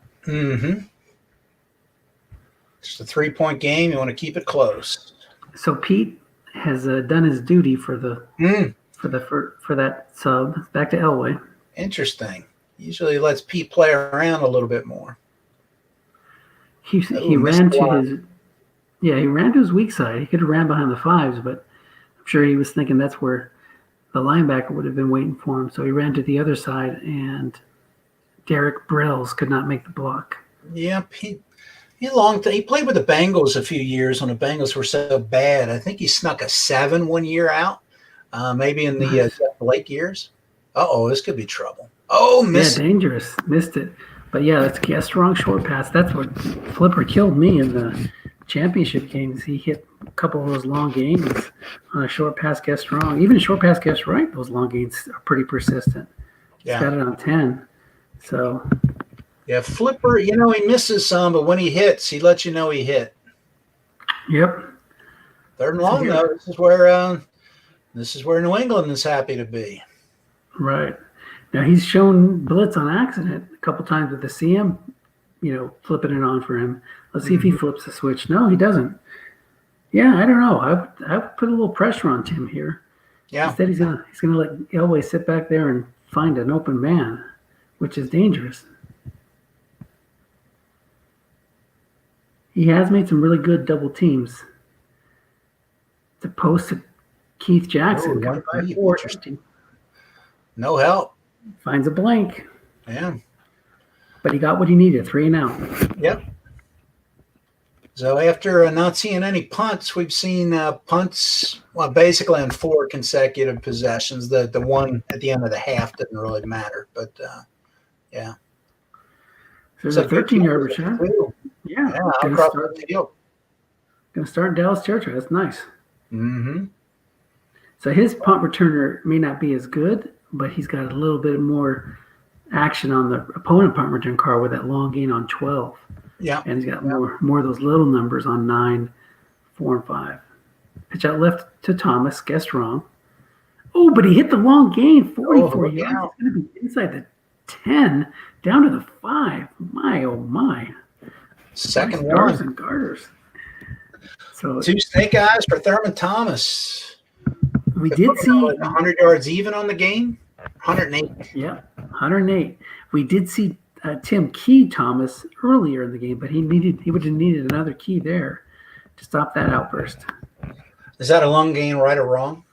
Just a 3-point game. You want to keep it close. So Pete has done his duty for that sub. Back to Elway. Interesting. Usually lets Pete play around a little bit more. He ran to his weak side. He could have ran behind the 5s, but I'm sure he was thinking that's where the linebacker would have been waiting for him. So he ran to the other side, and Derek Brells could not make the block. Yep, he played with the Bengals a few years when the Bengals were so bad. I think he snuck a 7 one year out, maybe in the Jeff Blake years. This could be trouble. Missed it. Dangerous. Missed it. But yeah, that's guessed wrong short pass. That's what Flipper killed me in the championship games. He hit a couple of those long gains on a short pass guessed wrong. Even a short pass guessed right, those long gains are pretty persistent. Yeah. He's got it on 10. So Yeah, Flipper, he misses some, but when he hits, he lets you know he hit. Yep. Third and long, though, this is where New England is happy to be. Right. Now he's shown blitz on accident a couple times with the CM, flipping it on for him. Let's see if he flips the switch. No, he doesn't. Yeah, I don't know. I would put a little pressure on Tim here. Yeah. Instead, he's gonna let Elway sit back there and find an open man, which is dangerous. He has made some really good double teams. The post to Keith Jackson, got 5-4. No help. Finds a blank. Yeah. But he got what he needed, 3 and out. Yep. So after not seeing any punts, we've seen punts, basically on 4 consecutive possessions. The one at the end of the half didn't really matter, but yeah. There's a 13-yard return. Yeah. Across the field. Going to start in Dallas territory. That's nice. Mm-hmm. So his punt returner may not be as good, but he's got a little bit more action on the opponent punt return card with that long gain on 12. Yeah. And he's got more of those little numbers on 9, 4, and 5. Pitch out left to Thomas. Guessed wrong. Oh, but he hit the long gain, 44 yards. It's going to be inside the 10, down to the 5. My, oh, my. Second nice one. And garters. So 2 snake eyes for Thurman Thomas. We did see 100 yards even on the game. 108. Yeah, 108. We did see Tim key Thomas earlier in the game, but he would have needed another key there to stop that outburst. Is that a long gain, right or wrong?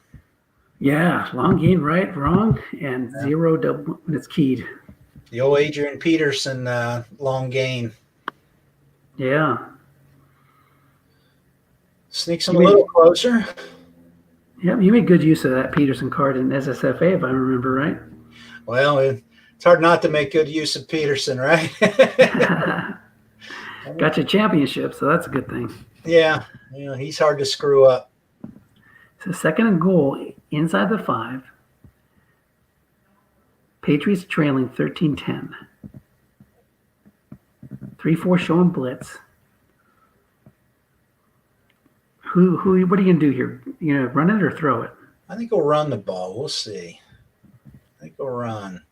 Yeah, long gain, right, wrong, and 0 double when it's keyed. The old Adrian Peterson long gain. Yeah. Sneaks him a little closer. Yeah, you made good use of that Peterson card in SSFA, if I remember right. Well, it's hard not to make good use of Peterson, right? Got your championship, so that's a good thing. Yeah, he's hard to screw up. So 2nd and goal inside the 5. Patriots trailing 13-10. 3-4 showing blitz. What are you going to do here? You going to run it or throw it? I think he'll run the ball. We'll see. I think he'll run.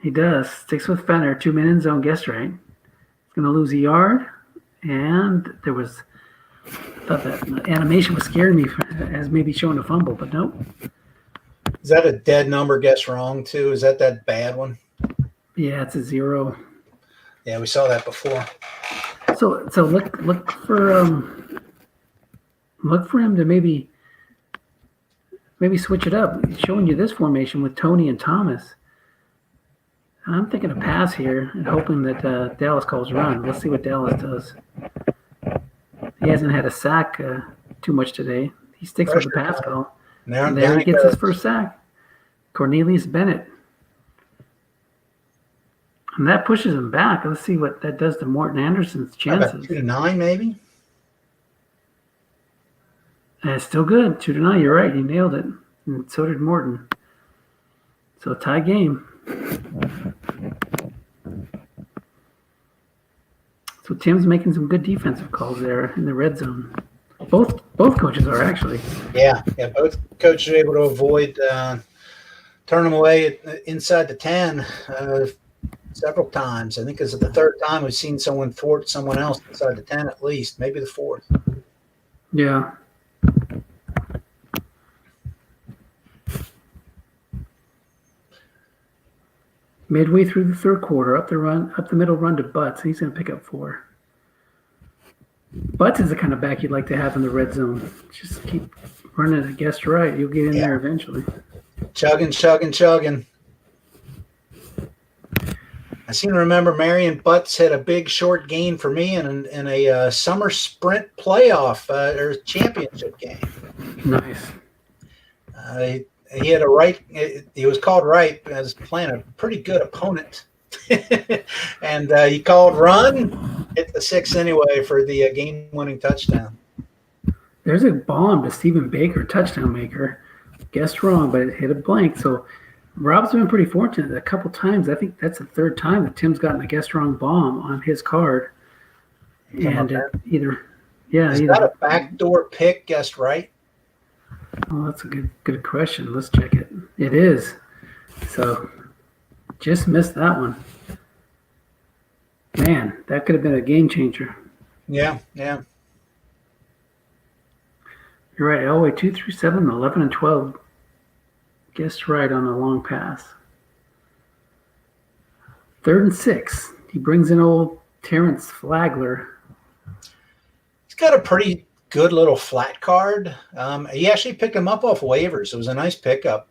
He does. Sticks with Fenner. 2-man in zone. Guess right. He's going to lose a yard. And there was, I thought that animation was scaring me as maybe showing a fumble, but nope. Is that a dead number? Guess wrong too. Is that bad one? Yeah, it's a 0. Yeah, we saw that before. So look for him to maybe switch it up. He's showing you this formation with Tony and Thomas. I'm thinking a pass here and hoping that Dallas calls run. Let's see what Dallas does. He hasn't had a sack too much today. He sticks with the pass call. And there he gets his first sack. Cornelius Bennett. And that pushes him back. Let's see what that does to Morton Anderson's chances. About 2-9, maybe? And it's still good. 2-9. You're right. He nailed it. And so did Morton. So tie game. So Tim's making some good defensive calls there in the red zone. Both coaches are actually. Yeah. Both coaches are able to avoid turn them away inside the 10 several times. I think it's the 3rd time we've seen someone thwart someone else inside the 10 at least, maybe the 4th. Yeah. Midway through the 3rd quarter, up the middle run to Butts. He's going to pick up 4. Butts is the kind of back you'd like to have in the red zone. Just keep running it, guessed right. You'll get in there eventually. Chugging. I seem to remember Marion Butts had a big short gain for me in a summer sprint playoff or championship game. Nice. He had he was called right as playing a pretty good opponent. And he called run, hit the 6 anyway for the game-winning touchdown. There's a bomb to Stephen Baker, touchdown maker. Guessed wrong, but it hit a blank. So Rob's been pretty fortunate a couple times. I think that's the third time that Tim's gotten a guess wrong bomb on his card. And it either, yeah, is that a backdoor pick? Guessed right. Oh, that's a good question. Let's check it. It is. So, just missed that one. Man, that could have been a game changer. Yeah, yeah. You're right. Elway 2 through 7, 11 and 12. Guessed right on a long pass. 3rd and 6. He brings in old Terrence Flagler. He's got a pretty good little flat card. He actually picked him up off waivers. It was a nice pickup.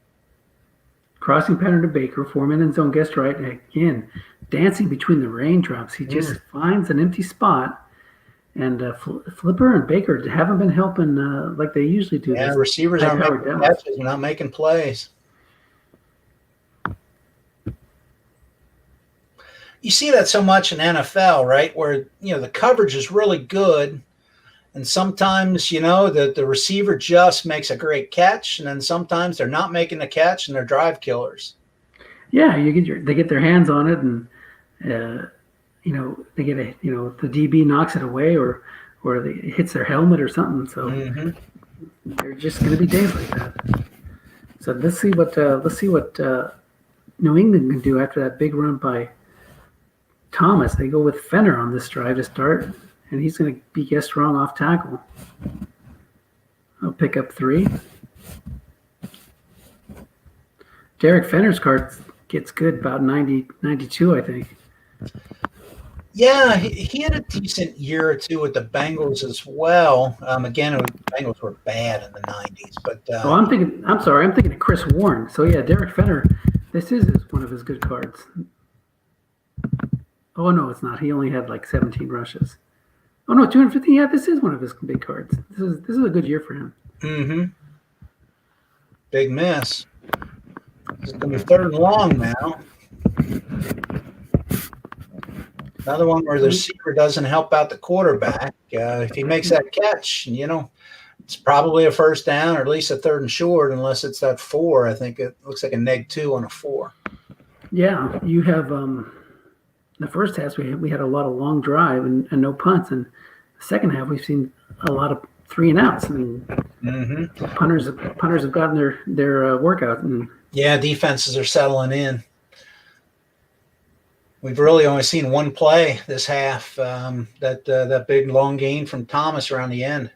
Crossing pattern to Baker, 4-man in zone, guessed right. And again, dancing between the raindrops. He just finds an empty spot. And Flipper and Baker haven't been helping like they usually do. Yeah, receivers aren't making catches, not making plays. You see that so much in NFL, right? Where, the coverage is really good. And sometimes, the receiver just makes a great catch. And then sometimes they're not making the catch and they're drive killers. Yeah, they get their hands on it and, they get the DB knocks it away or it hits their helmet or something. So they're just going to be days like that. So let's see what New England can do after that big run by Thomas. They go with Fenner on this drive to start, and he's going to be guessed wrong off tackle. I'll pick up 3. Derek Fenner's card gets good, about 90, 92, I think. Yeah, he had a decent year or two with the Bengals as well. Again, the Bengals were bad in the 90s. But I'm thinking of Chris Warren. So, yeah, Derek Fenner, this is one of his good cards. Oh, no, it's not. He only had like 17 rushes. Oh, no, 250. Yeah, this is one of his big cards. This is a good year for him. Mm-hmm. Big miss. It's going to be 3rd and long now. Another one where the receiver doesn't help out the quarterback. If he makes that catch, it's probably a first down or at least a 3rd and short, unless it's that 4. I think it looks like a -2 on a 4. Yeah, you have the first half we had a lot of long drive and no punts, and the second half we've seen a lot of 3 and outs. I mean, punters have gotten their workout. And yeah, defenses are settling in. We've really only seen one play this half, that big long gain from Thomas around the end.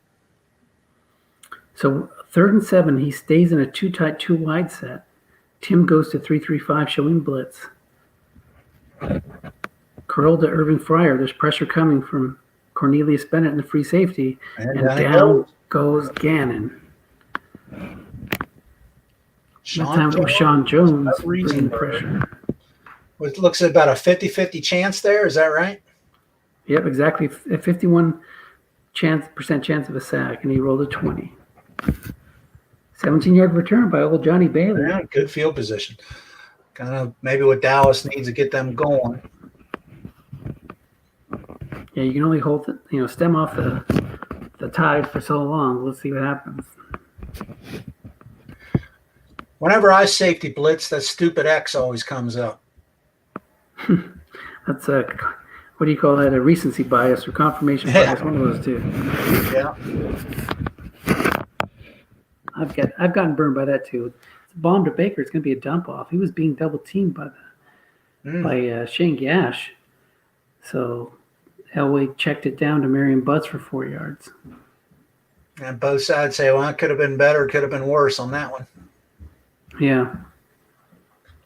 So 3rd and 7, he stays in a 2 tight, 2 wide set. Tim goes to 3-3-5, showing blitz. Curl to Irving Fryer. There's pressure coming from Cornelius Bennett in the free safety, and down goes Gannon. Sean Jones bringing pressure. It looks at about a 50-50 chance there. Is that right? Yep, exactly. A 51% chance of a sack, and he rolled a 20. 17-yard return by old Johnny Bailey. Yeah, good field position. Kind of maybe what Dallas needs to get them going. Yeah, you can only hold it, stem off the tide for so long. Let's see what happens. Whenever I safety blitz, that stupid X always comes up. That's what do you call that? A recency bias or confirmation bias? One of those two. Yeah. I've gotten burned by that too. It's a bomb to Baker. It's going to be a dump off. He was being double teamed by Shane Gash, so Elway checked it down to Marion Butts for 4 yards. And both sides say, well, it could have been better, could have been worse on that one. Yeah.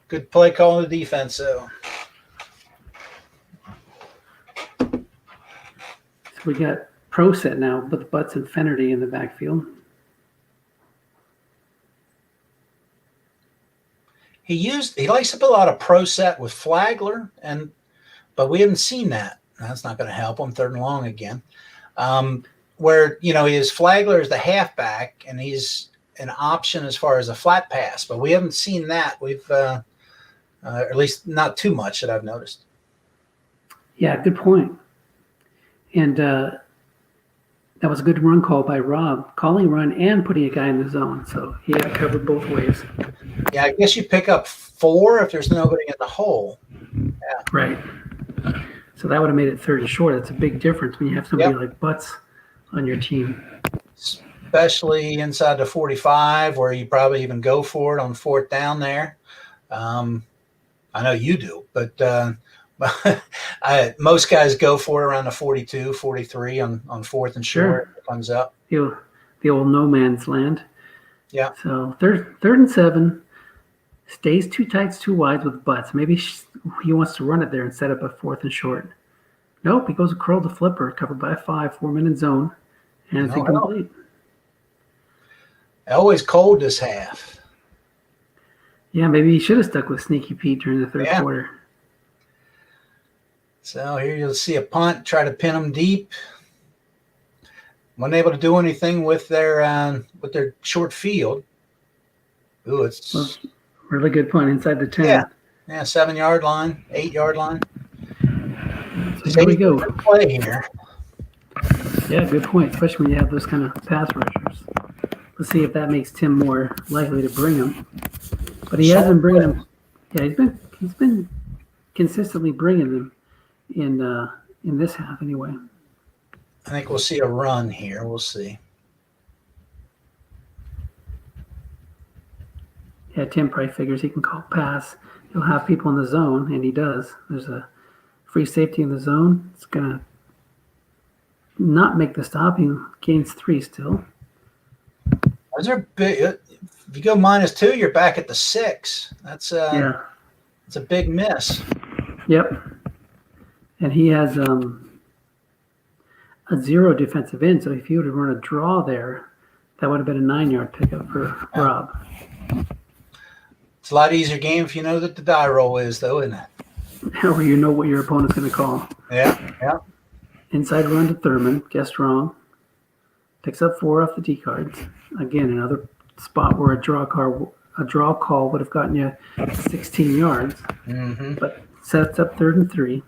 Good play call on the defense, though. So we got pro set now with Butts and Fennerty in the backfield. He likes to put a lot of pro set with Flagler, but we haven't seen that. That's not going to help him. 3rd and long again. Where, he is Flagler as the halfback, and he's an option as far as a flat pass, but we haven't seen that. We've, at least not too much that I've noticed. Yeah, good point. And that That was a good run call by Rob, calling run and putting a guy in the zone. So he had it covered both ways. Yeah, I guess you pick up 4 if there's nobody in the hole. Right. So that would have made it 3rd and short. That's a big difference when you have somebody Yep. like Butts on your team. Especially inside the 45, where you probably even go for it on 4th down there. I know you do, but most guys go for it around the 42, 43 on 4th and short. It comes up. The old no man's land. Yeah. So third and 7. Stays 2 tights, 2 wides with Butts. Maybe he wants to run it there and set up a 4th and short. Nope, he goes a curl to flipper, covered by a 5, 4-minute zone, and it's incomplete. Always cold this half. Yeah, maybe he should have stuck with Sneaky Pete during the 3rd quarter. So here you'll see a punt, try to pin them deep. Wasn't able to do anything with their short field. Ooh, it's really good punt inside the 10. Yeah, 7-yard line, 8-yard line. So here we go. Play here. Yeah, good point, especially when you have those kind of pass rushers. Let's see if that makes Tim more likely to bring him. But he hasn't bringing him. Yeah, he's been consistently bringing them in this half anyway. I think we'll see a run here. We'll see. Yeah, Tim probably figures he can call pass. He'll have people in the zone, and he does. There's a free safety in the zone. It's going to not make the stop. He gains 3 still. Those are big. If you go -2, you're back at the 6. That's a big miss. Yep. And he has a 0 defensive end, so if he would have run a draw there, that would have been a 9-yard pickup for Rob. It's a lot easier game if you know that the die roll is, though, isn't it? Or you know what your opponent's going to call. Yeah. Inside run to Thurman, guessed wrong. Picks up 4 off the D cards. Again, another spot where a draw call would have gotten you 16 yards. Mm-hmm. But sets up 3rd and 3.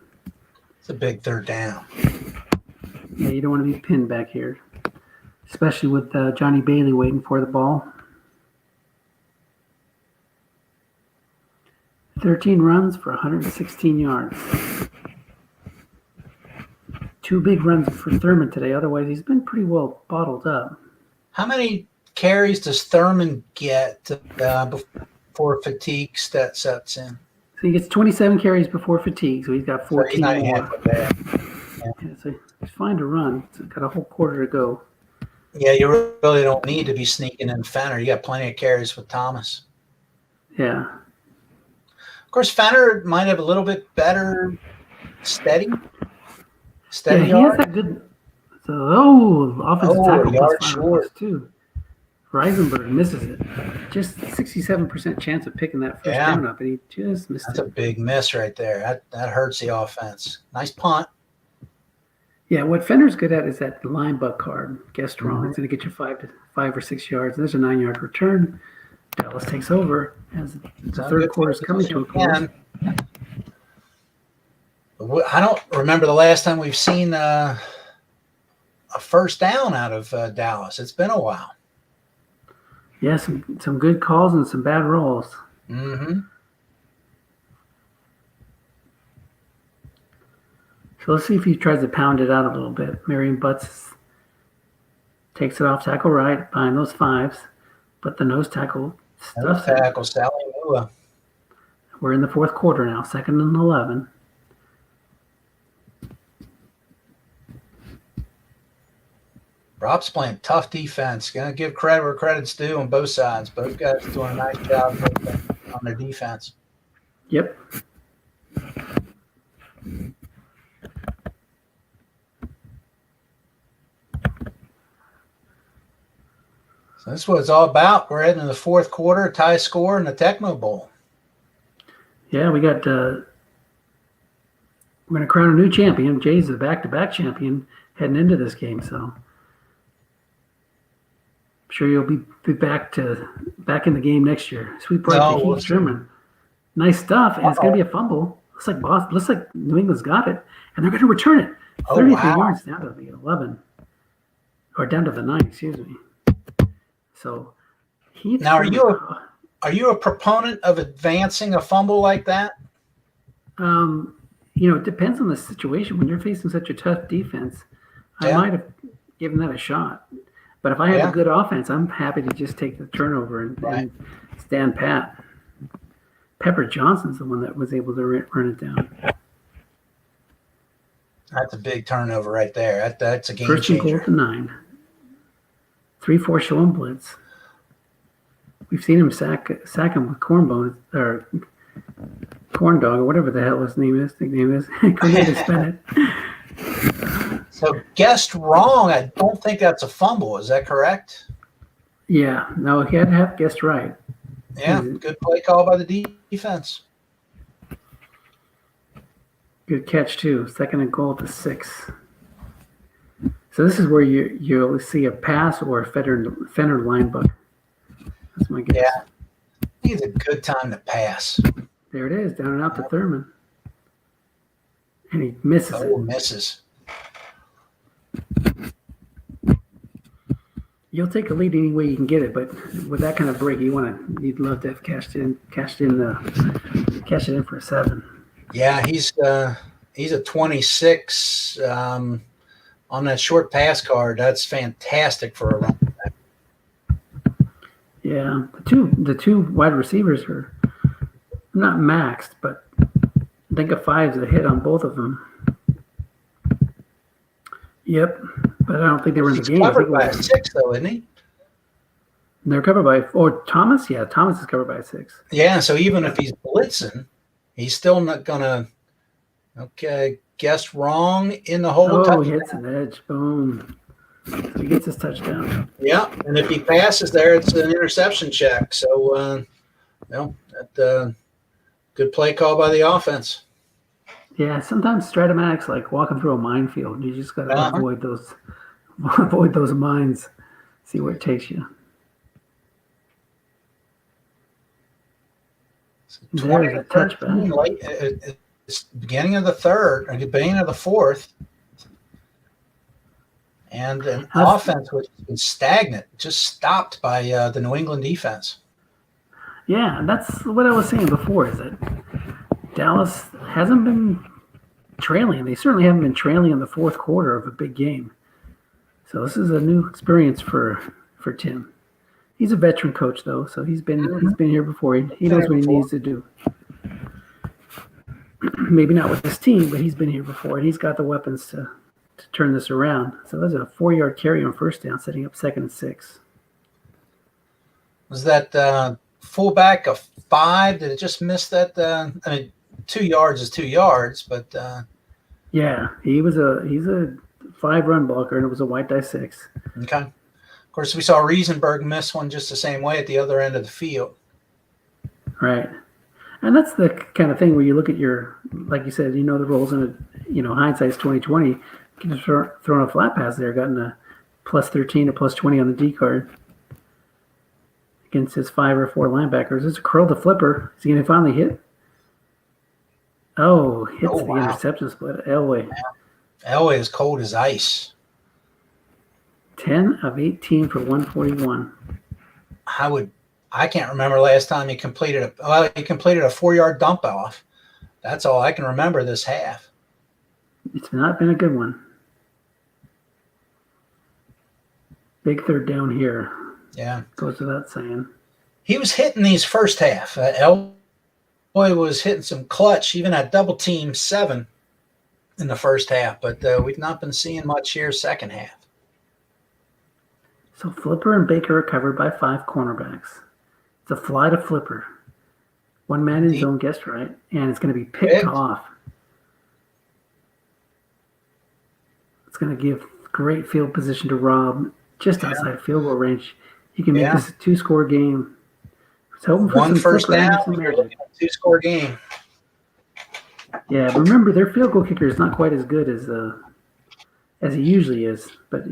It's a big 3rd down. Yeah, you don't want to be pinned back here, especially with Johnny Bailey waiting for the ball. 13 runs for 116 yards. 2 big runs for Thurman today. Otherwise, he's been pretty well bottled up. How many carries does Thurman get before fatigue sets in? So he gets 27 carries before fatigue, so he's got 14 more. Yeah, so he's fine to run. He's got a whole quarter to go. Yeah, you really don't need to be sneaking in Fenner. You got plenty of carries with Thomas. Yeah. Of course, Fenner might have a little bit better steady Yeah, he has that good. So, offensive tackle yard plus short too. Reisenberg misses it. Just 67% chance of picking that first down up, and he just missed That's it. a big miss right there. That hurts the offense. Nice punt. Yeah, what Fenner's good at is that line buck card. Guessed wrong. Mm-hmm. It's going to get you 5 or 6 yards. There's a 9-yard return. Dallas takes over as the third quarter is coming to a close. I don't remember the last time we've seen a first down out of Dallas. It's been a while. Yeah, some good calls and some bad rolls. Mm-hmm. So let's see if he tries to pound it out a little bit. Marion Butts takes it off tackle right behind those 5s, but the nose tackle stuffs it. Sally Mua. We're in the 4th quarter now, 2nd and 11. Rob's playing tough defense. Gonna give credit where credit's due on both sides. Both guys doing a nice job on their defense. Yep. So that's what it's all about. We're heading to the 4th quarter, tie score in the Tecmo Bowl. Yeah, we got. We're going to crown a new champion. Jay's the back-to-back champion heading into this game, so I'm sure you'll be back in the game next year. Sweep right to Heath Sherman. Nice stuff, and it's going to be a fumble. Looks like New England's got it, and they're going to return it. 33 yards now to the 11. or down to the 9, excuse me. So Heath. Now, are you a proponent of advancing a fumble like that? It depends on the situation. When you're facing such a tough defense, I might have given that a shot. But if I have a good offense, I'm happy to just take the turnover and stand pat. Pepper Johnson's the one that was able to run it down. That's a big turnover right there. That's a game First and changer. goal to 9. 3-4 show him blitz. We've seen him sack him with corn dog or whatever the hell his nickname is. Cornelius Bennett. So guessed wrong. I don't think that's a fumble. Is that correct? Yeah. No, he had to have guessed right. Yeah. Good play call by the defense. Good catch too. 2nd and goal to 6. So this is where you'll see a pass or a Fenner line buck. That's my guess. Yeah. I think it's a good time to pass. There it is, down and out to Thurman. And he misses it. Misses. You'll take a lead any way you can get it, but with that kind of break, you'd love to have cashed it in for a 7. Yeah, he's a 26 on that short pass card. That's fantastic for a run back. Yeah, the two wide receivers are not maxed, but I think a 5 is a hit on both of them. Yep, but I don't think they were in the game. He's covered by a 6, though, isn't he? They're covered by Thomas. Yeah, Thomas is covered by a 6. Yeah, so even if he's blitzing, he's still not gonna. Okay, guessed wrong in the hole. Oh, he hits an edge. Boom. So he gets his touchdown. Yeah, and if he passes there, it's an interception check. So, good play call by the offense. Yeah, sometimes Strat-O-Matic's like walking through a minefield. You just got to avoid those mines. See where it takes you. There's a touchback. It's beginning of the third, or the beginning of the fourth. And an offense which has been stagnant, just stopped by the New England defense. Yeah, that's what I was saying before, is that Dallas hasn't been trailing. They certainly haven't been trailing in the fourth quarter of a big game. So this is a new experience for Tim. He's a veteran coach, though, so he's been here before. He knows what he needs to do. Maybe not with this team, but he's been here before, and he's got the weapons to turn this around. So there's a 4-yard carry on first down, setting up 2nd and 6. Was that fullback a 5? Did it just miss that? 2 yards is 2 yards, but yeah, he's a 5-run blocker, and it was a white die 6. Okay. Of course, we saw Riesenberg miss one just the same way at the other end of the field. Right. And that's the kind of thing where you look at like you said, the roles in it, hindsight's 2020. You can just throw a flat pass there, gotten a +13 or +20 on the D card against his 5 or 4 linebackers. It's a curl to flipper. Is he going to finally hit? Oh, hits the interception split. Elway. Elway is cold as ice. 10 of 18 for 141. I can't remember last time he completed a 4-yard dump off. That's all I can remember this half. It's not been a good one. Big third down here. Yeah. Goes without saying. He was hitting these first half. Elway was hitting some clutch, even at double team 7 in the first half, but we've not been seeing much here second half. So Flipper and Baker are covered by 5 cornerbacks. It's a fly to Flipper. One man in zone, guessed right, and it's going to be picked off. It's going to give great field position to Rob, just outside field goal range. You can make this a 2-score game. I was hoping for one some first down, you're looking at a 2-score game. Yeah, but remember, their field goal kicker is not quite as good as he usually is. But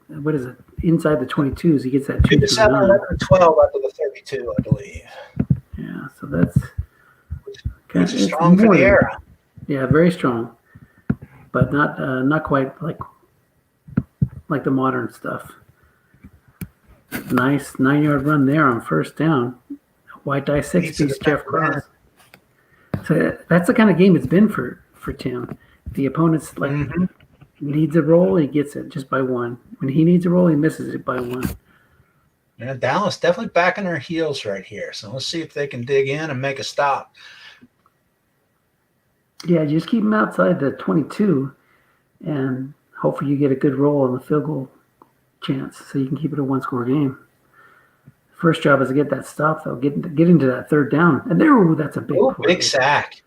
what is it? Inside the 22s, he gets that 2 to 7, 11, 12 after the 32, I believe. Yeah, so that's which is strong for the era. Yeah, very strong, but not quite like like the modern stuff. Nice 9-yard run there on first down. White die six piece Jeff Cross. So that's the kind of game it's been for Tim. The opponent's like needs a roll, he gets it just by one. When he needs a roll, he misses it by one. Yeah, Dallas definitely back on their heels right here. So let's see if they can dig in and make a stop. Yeah, just keep them outside the 22, and hopefully you get a good roll on the field goal chance so you can keep it a one-score game. First job is to get that stop, though. Get into that third down. And that's a big sack.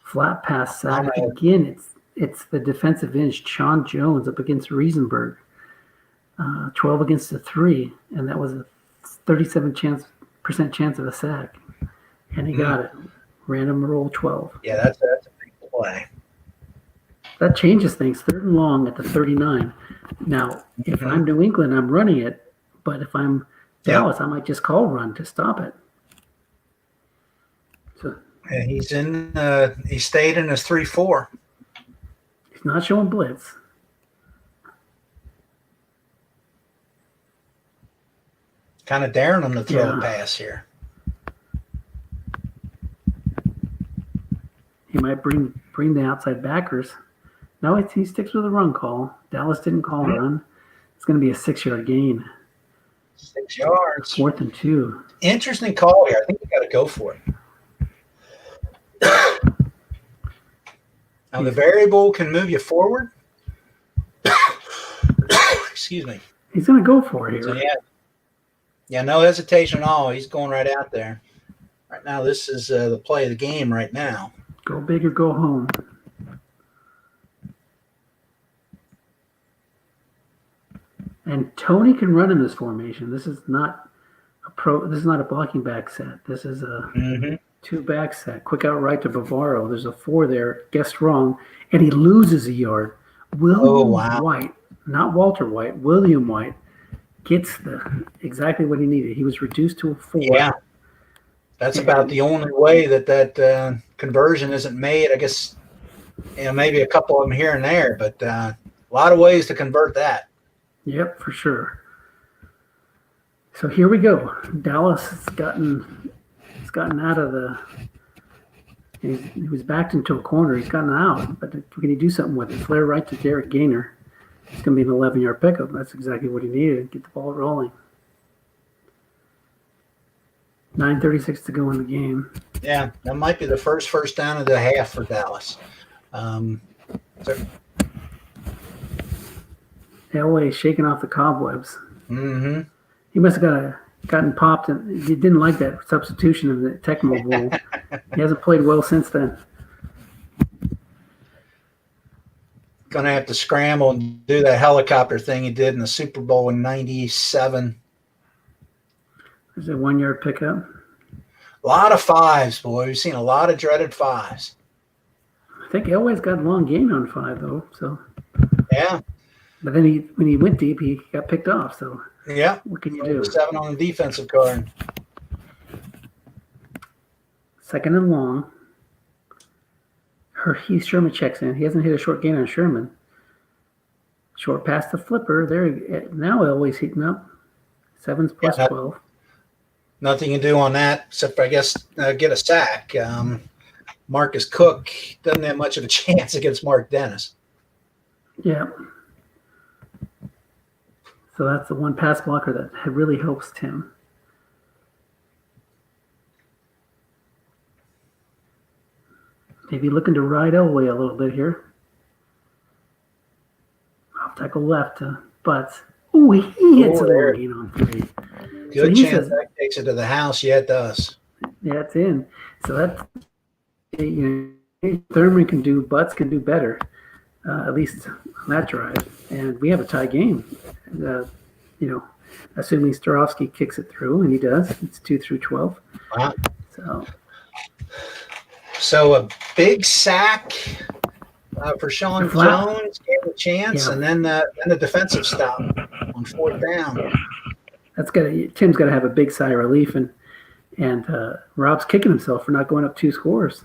Flat pass sack. Again, it's the defensive end, Sean Jones, up against Riesenberg. 12 against the 3, and that was a 37% chance of a sack. And he got it. Random roll 12. Yeah, that's a big play. That changes things. 3rd and long at the 39. Now, if I'm New England, I'm running it. But if I'm Dallas, I might just call run to stop it. So he stayed in his 3-4. He's not showing blitz. Kind of daring him to throw a pass here. He might bring the outside backers. No, he sticks with a run call. Dallas didn't call a run. It's going to be a 6-yard gain. 6 yards. 4th and 2. Interesting call here. I think we got to go for it. Now the variable can move you forward. Excuse me. He's going to go for it here. So yeah, no hesitation at all. He's going right out there. Right now, this is the play of the game right now. Go big or go home. And Tony can run in this formation. This is not a blocking back set. This is a 2-back set. Quick out right to Bavaro. There's a 4 there. Guessed wrong, and he loses a yard. William White, not Walter White. William White gets exactly what he needed. He was reduced to a 4. Yeah, that's about the only way that conversion isn't made. I guess maybe a couple of them here and there, but a lot of ways to convert that. Yep, for sure. So here we go. Dallas has gotten out of the. He was backed into a corner. He's gotten out, but can he do something with it? Flare right to Derek Gainer. It's going to be an 11-yard pickup. That's exactly what he needed. Get the ball rolling. 9:36 to go in the game. Yeah, that might be the first down of the half for Dallas. Elway shaking off the cobwebs. Mm-hmm. He must have gotten popped, and he didn't like that substitution of the Tecmo Bowl. He hasn't played well since then. Going to have to scramble and do that helicopter thing he did in the Super Bowl in '97. There's a 1-yard pickup. A lot of 5s, boy. We've seen a lot of dreaded 5s. I think Elway's got a long gain on 5, though. So yeah. But then when he went deep, he got picked off. So yeah, what can you do? 7 on the defensive card. 2nd and long. Sherman checks in. He hasn't hit a short gain on Sherman. Short pass to Flipper. There now Elway's heating up. 7's plus 12. Nothing you can do on that except, I guess, get a sack. Marcus Cook doesn't have much of a chance against Mark Dennis. Yeah. So that's the one pass blocker that really helps Tim. Maybe looking to ride Elway a little bit here. Off tackle left to Butts. Oh, he hits it again on 3. Good chance that takes it to the house. Yeah, it does. Yeah, it's in. So that's Thurman can do, Butts can do better, at least on that drive. And we have a tie game. Assuming Starofsky kicks it through, and he does. It's 2 through 12. Wow. So a big sack for Sean Jones, gave a chance, and then the defensive stop on 4th down. Tim's got to have a big sigh of relief, and Rob's kicking himself for not going up 2 scores.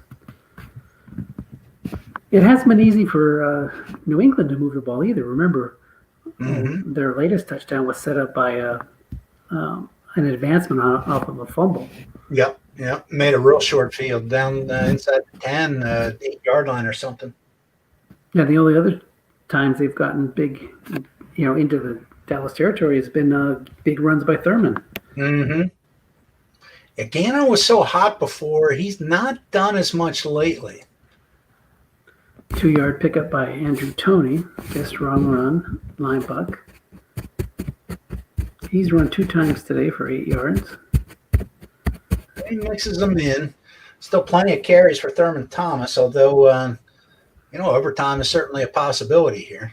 It hasn't been easy for New England to move the ball either. Remember, Mm-hmm. Their latest touchdown was set up by an advancement off of a fumble. Yep. Made a real short field down inside the 10, 8-yard line or something. Yeah, the only other times they've gotten big, into the Dallas territory has been big runs by Thurman. Mm-hmm. Yeah, Gannon was so hot before. He's not done as much lately. 2-yard pickup by Andrew Toney. Guess wrong run. Line buck. He's run 2 times today for 8 yards. He mixes them in. Still plenty of carries for Thurman Thomas, although, overtime is certainly a possibility here.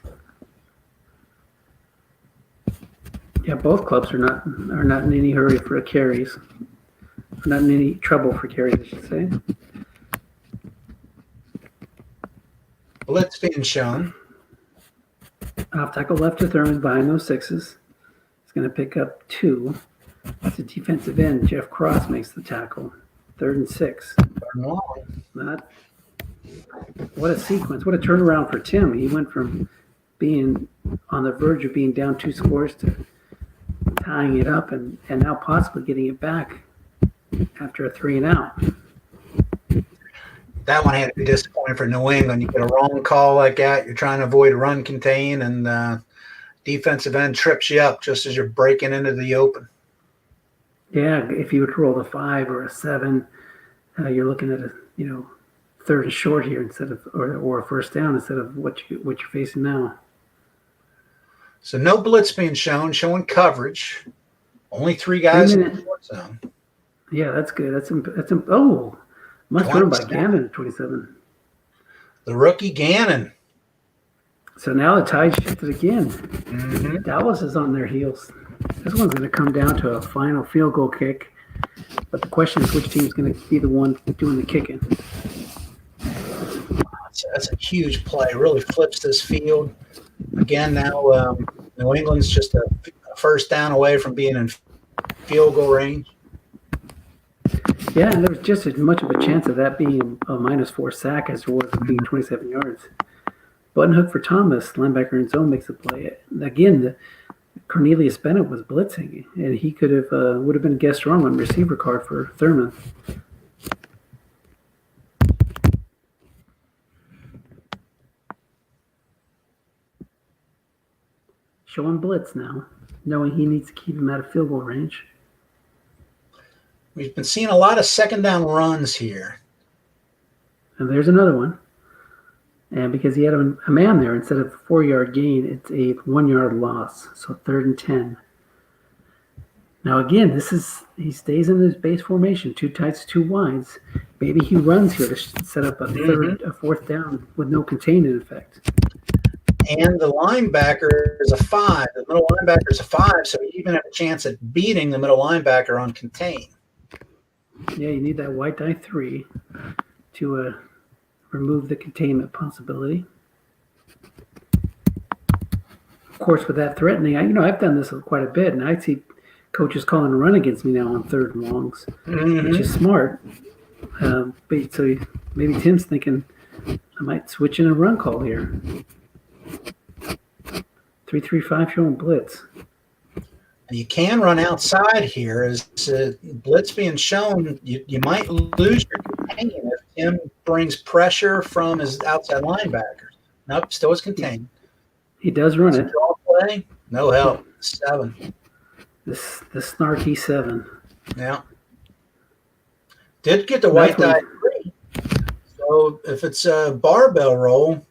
Yeah, both clubs are not in any hurry for carries. Not in any trouble for carries, I should say. Blitz being shown. Off tackle left to Thurman behind those 6s. He's going to pick up 2. It's a defensive end. Jeff Cross makes the tackle. 3rd and 6. What a sequence. What a turnaround for Tim. He went from being on the verge of being down 2 scores to tying it up and now possibly getting it back after a 3 and out. That one had to be disappointing for New England. You get a wrong call like that. You're trying to avoid a run contain, and defensive end trips you up just as you're breaking into the open. Yeah, if you would roll a 5 or a 7, you're looking at a 3rd and short here instead of or a first down instead of what you're facing now. So no blitz being shown, showing coverage. Only 3 guys in the short zone. Yeah, that's good. Must run by Gannon at 27. The rookie Gannon. So now the tide shifted again. Mm-hmm. Dallas is on their heels. This one's going to come down to a final field goal kick. But the question is which team's going to be the one doing the kicking. That's a huge play. Really flips this field. Again, now New England's just a first down away from being in field goal range. Yeah, and there was just as much of a chance of that being a -4 sack as there was of being 27 yards. Button hook for Thomas, linebacker in zone makes a play. Again, Cornelius Bennett was blitzing, and he would have been guessed wrong on receiver card for Thurman. Showing blitz now, knowing he needs to keep him out of field goal range. We've been seeing a lot of second down runs here. And there's another one. And because he had a man there, instead of a 4-yard gain, it's a 1-yard loss. So 3rd and 10. Now again, he stays in his base formation, 2 tights, 2 wides. Maybe he runs here to set up a 4th down with no containment effect. And the linebacker is a 5. The middle linebacker is a 5, so you even have a chance at beating the middle linebacker on contain. Yeah, you need that white die 3 to remove the containment possibility. Of course, with that threatening, I've done this quite a bit, and I see coaches calling a run against me now on 3rd and longs, which is smart. But so maybe Tim's thinking I might switch in a run call here. 3-3-5 showing blitz. You can run outside here. As blitz being shown, you might lose your contain if Tim brings pressure from his outside linebackers. Nope, still is contained. He does run it. Draw play, no help. 7. The snarky 7. Yeah. Did get the white die 3. So if it's a barbell roll,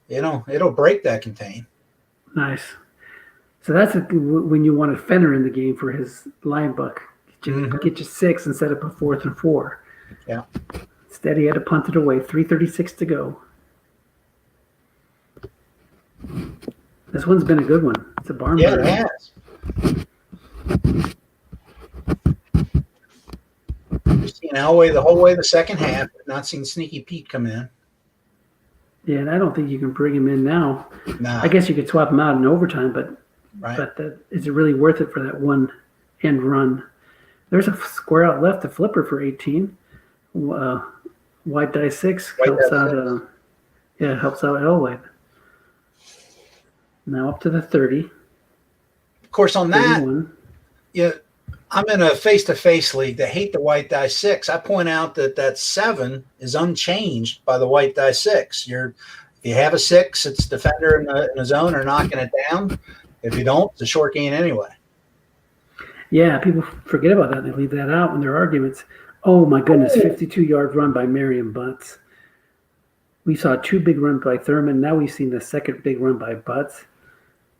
it'll break that contain. Nice. So that's when you want a Fenner in the game for his line buck. Get you 6 and set up a 4th and 4. Yeah. Instead, he had to punt it away. 3:36 to go. This one's been a good one. It's a barn burner. Yeah, it has. We've seen Elway the whole way the second half, but not seen Sneaky Pete come in. Yeah, and I don't think you can bring him in now. Nah. I guess you could swap him out in overtime, but is it really worth it for that one end run? There's a square out left, a flipper for 18. White die 6 helps out. Helps out Elway. Now up to the 30. Of course, on that, 31. yeah, I'm in a face-to-face league. They hate the white die 6. I point out that 7 is unchanged by the white die 6. If you have a 6, it's defender in the zone or knocking it down. If you don't, it's a short gain anyway. Yeah, people forget about that. They leave that out in their arguments. Oh, my goodness, 52-yard run by Merriam Butts. We saw 2 big runs by Thurman. Now we've seen the second big run by Butts.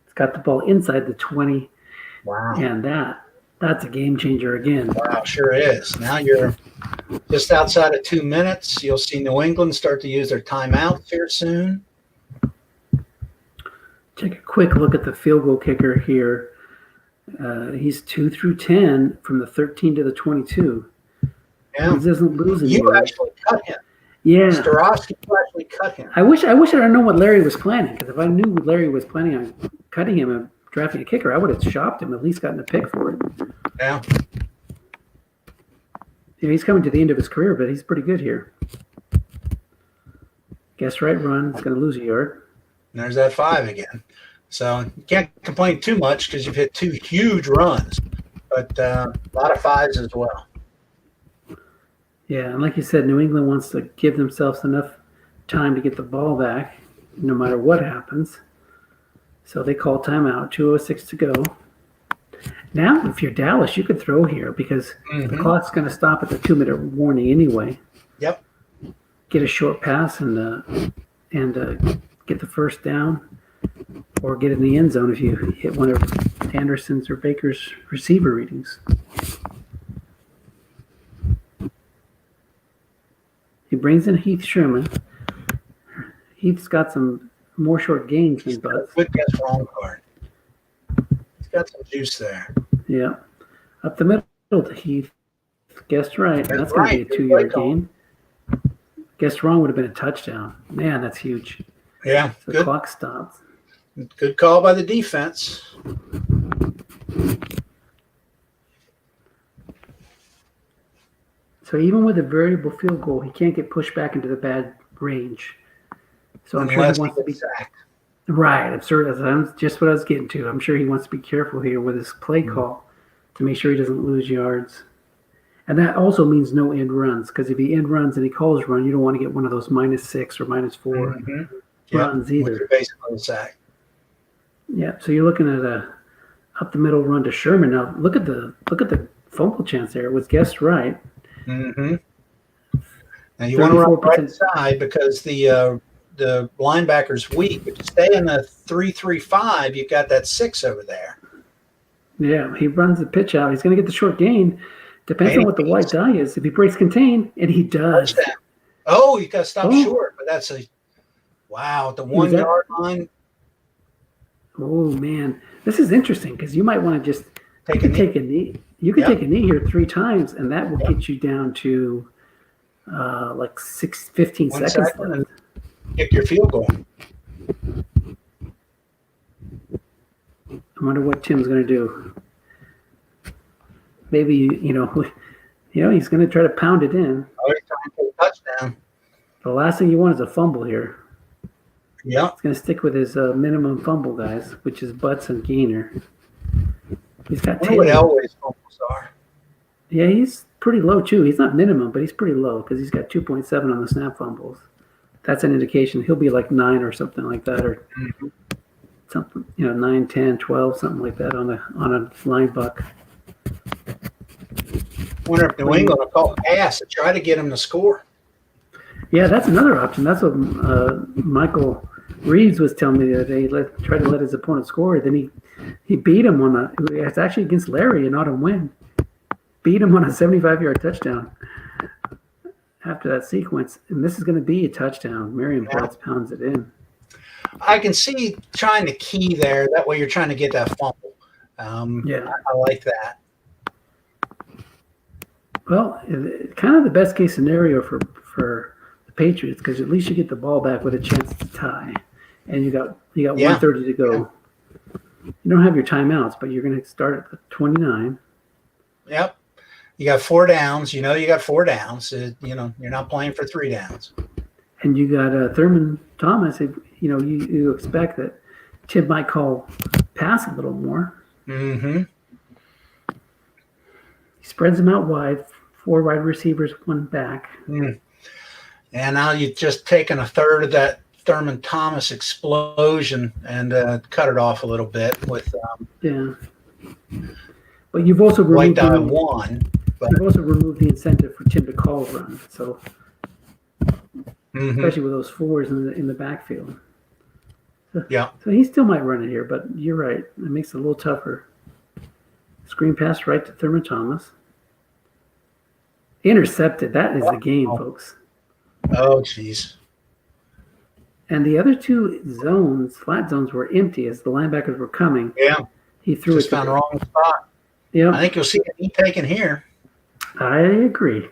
It's got the ball inside the 20. Wow. And that's a game changer again. Wow, sure is. Now you're just outside of 2 minutes. You'll see New England start to use their timeouts here soon. Take a quick look at the field goal kicker here. He's 2 through 10 from the 13 to the 22. Yeah. He doesn't lose any. You actually cut him. Yeah. Starowski actually cut him. I wish I don't know what Larry was planning, because if I knew Larry was planning on cutting him and drafting a kicker, I would have shopped him, at least gotten a pick for it. Yeah. Yeah, he's coming to the end of his career, but he's pretty good here. Guess right run. It's going to lose a yard. And there's that 5 again. So you can't complain too much because you've hit 2 huge runs, but a lot of 5s as well. Yeah, and like you said, New England wants to give themselves enough time to get the ball back, no matter what happens. So they call timeout, 2:06 to go. Now, if you're Dallas, you could throw here because the clock's going to stop at the 2-minute warning anyway. Yep. Get a short pass and get the first down, or get in the end zone if you hit one of Anderson's or Baker's receiver readings. He brings in Heath Sherman. Heath's got some more short gains than Butts. Good guess wrong card. He's got some juice there. Yeah. Up the middle to Heath. Guessed right. That's going to be a 2-yard gain. Guessed wrong would have been a touchdown. Man, that's huge. Yeah. So the clock stops. Good call by the defense. So even with a variable field goal, he can't get pushed back into the bad range. So I'm sure he wants to be sacked. Right. Absurd. That's just what I was getting to. I'm sure he wants to be careful here with his play call to make sure he doesn't lose yards. And that also means no end runs, because if he end runs and he calls run, you don't want to get one of those -6 or -4 runs either. You're basically a sack. Yeah. So you're looking at a up the middle run to Sherman. Now look at the fumble chance there. It was guessed right. Mm-hmm. Now you want to run right side because the linebacker's weak. But you stay in the 3-3-5, you've got that 6 over there. Yeah, he runs the pitch out. He's going to get the short gain. Depends on what the white die is. If he breaks contain, and he does. Oh, you got to stop short. But that's at the 1-yard line. Oh, man. This is interesting because you might want to just take a knee. You could take a knee here 3 times, and that will get you down to like 15 seconds. And get your field goal. I wonder what Tim's going to do. Maybe, he's going to try to pound it in. Oh, he's trying for a touchdown. The last thing you want is a fumble here. Yeah. He's going to stick with his minimum fumble guys, which is Butts and Gainer. He's got I wonder what Elway's fumbles are. Yeah, he's pretty low too. He's not minimum, but he's pretty low because he's got 2.7 on the snap fumbles. That's an indication he'll be like 9 or something like that, or something, 9, 10, 12, something like that on a line buck. I wonder if New England will call pass to try to get him to score. Yeah, that's another option. That's what Michael Reeves was telling me the other day. He tried to let his opponent score. Then he beat him it's actually against Larry and Autumn Wynn. Beat him on a 75-yard touchdown after that sequence. And this is going to be a touchdown. Merriam Butts pounds it in. I can see trying to key there. That way you're trying to get that fumble. I like that. Well, kind of the best case scenario for the Patriots, because at least you get the ball back with a chance to tie, and you got 1:30 to go. Yeah. You don't have your timeouts, but you're going to start at the 29. Yep, you got 4 downs. You got 4 downs. You're not playing for 3 downs. And you got Thurman Thomas. You expect that Tim might call pass a little more. Mm-hmm. He spreads them out wide, 4 wide receivers, 1 back. And now you've just taken a third of that Thurman Thomas explosion and cut it off a little bit with Yeah. But you've also white removed die one. But, you've also removed the incentive for Tim to call a run. So especially with those 4s in the backfield. Yeah. So he still might run it here, but you're right. It makes it a little tougher. Screen pass right to Thurman Thomas. Intercepted. That is the game, folks. Oh, jeez. And the other 2 zones, flat zones, were empty as the linebackers were coming. Yeah. He threw Just it. found the wrong spot. Yeah. I think you'll see it be taken here. I agree.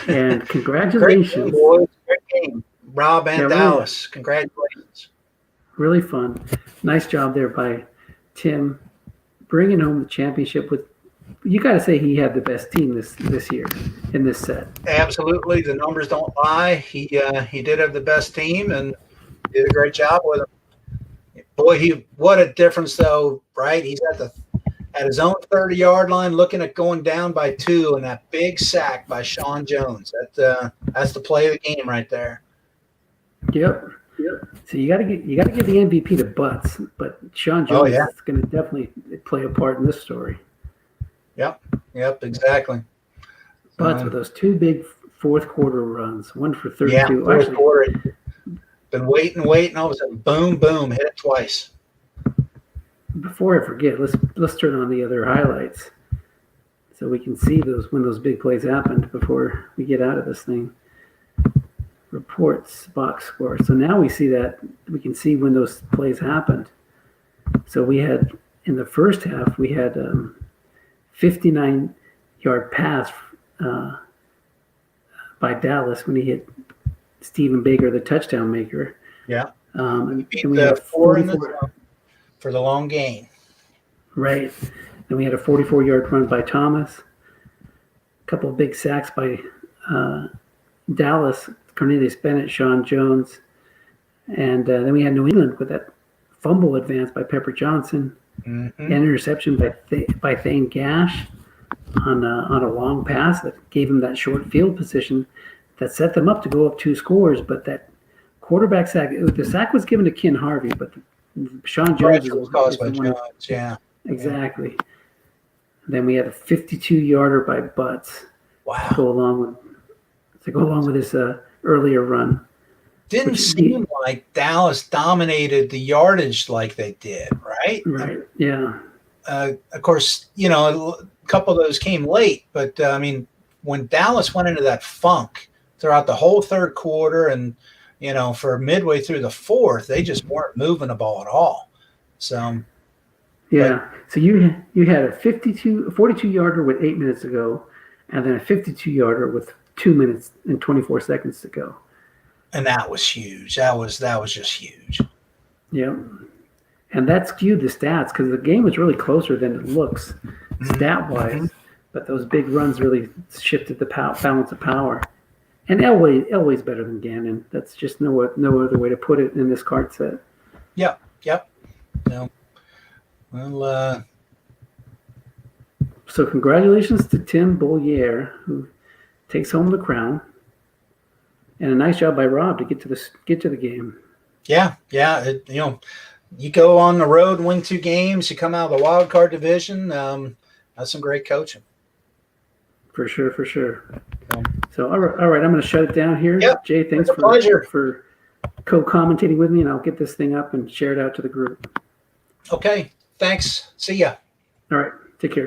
And congratulations. Great game, boys. Great game. Rob and Dallas. Really, Congratulations. really fun. Nice job there by Tim bringing home the championship with. You got to say he had the best team this year in this set. Absolutely, the numbers don't lie. He did have the best team and did a great job with them. Boy, what a difference though, right? He's at his own 30-yard line, looking at going down by 2, and that big sack by Sean Jones. That's the play of the game right there. Yep. So you got to give the MVP to Butts, but Sean Jones is going to definitely play a part in this story. Yep, exactly. Butts with those 2 big fourth quarter runs, one for 32. Yeah, fourth quarter. Been waiting. All of a sudden, boom, boom, hit it twice. Before I forget, let's turn on the other highlights so we can see when those big plays happened before we get out of this thing. Reports, box score. So now we can see when those plays happened. So we had in the first half 59-yard pass by Dallas when he hit Stephen Baker, the touchdown maker. Yeah. And we had 44 for the long gain. Right. Then we had a 44-yard run by Thomas. A couple of big sacks by Dallas, Cornelius Bennett, Sean Jones. And then we had New England with that fumble advance by Pepper Johnson. An interception by Thane Gash on a long pass that gave him that short field position that set them up to go up 2 scores. But that quarterback sack, the sack was given to Ken Harvey, but Sean Jones was caused by Jones. Yeah, exactly. Then we had a 52-yarder by Butts. Wow. To go along with this earlier run. Didn't seem like Dallas dominated the yardage like they did, right? Right. Yeah. Of course, a couple of those came late, but I mean, when Dallas went into that funk throughout the whole third quarter and for midway through the fourth, they just weren't moving the ball at all. So, yeah. So you had a 42-yarder with 8 minutes to go, and then a 52-yarder with 2 minutes and 24 seconds to go. And that was huge. That was just huge. Yeah. And that skewed the stats because the game was really closer than it looks stat-wise. But those big runs really shifted the balance of power. And Elway's better than Gannon. That's just no other way to put it in this card set. Yep. No. Well, so congratulations to Tim Bollier, who takes home the crown. And a nice job by Rob to get to the game. Yeah. You go on the road and win 2 games. You come out of the wild card division. That's some great coaching. For sure. So all right, I'm going to shut it down here. Yep. Jay, thanks for co-commentating with me, and I'll get this thing up and share it out to the group. Okay. Thanks. See ya. All right. Take care.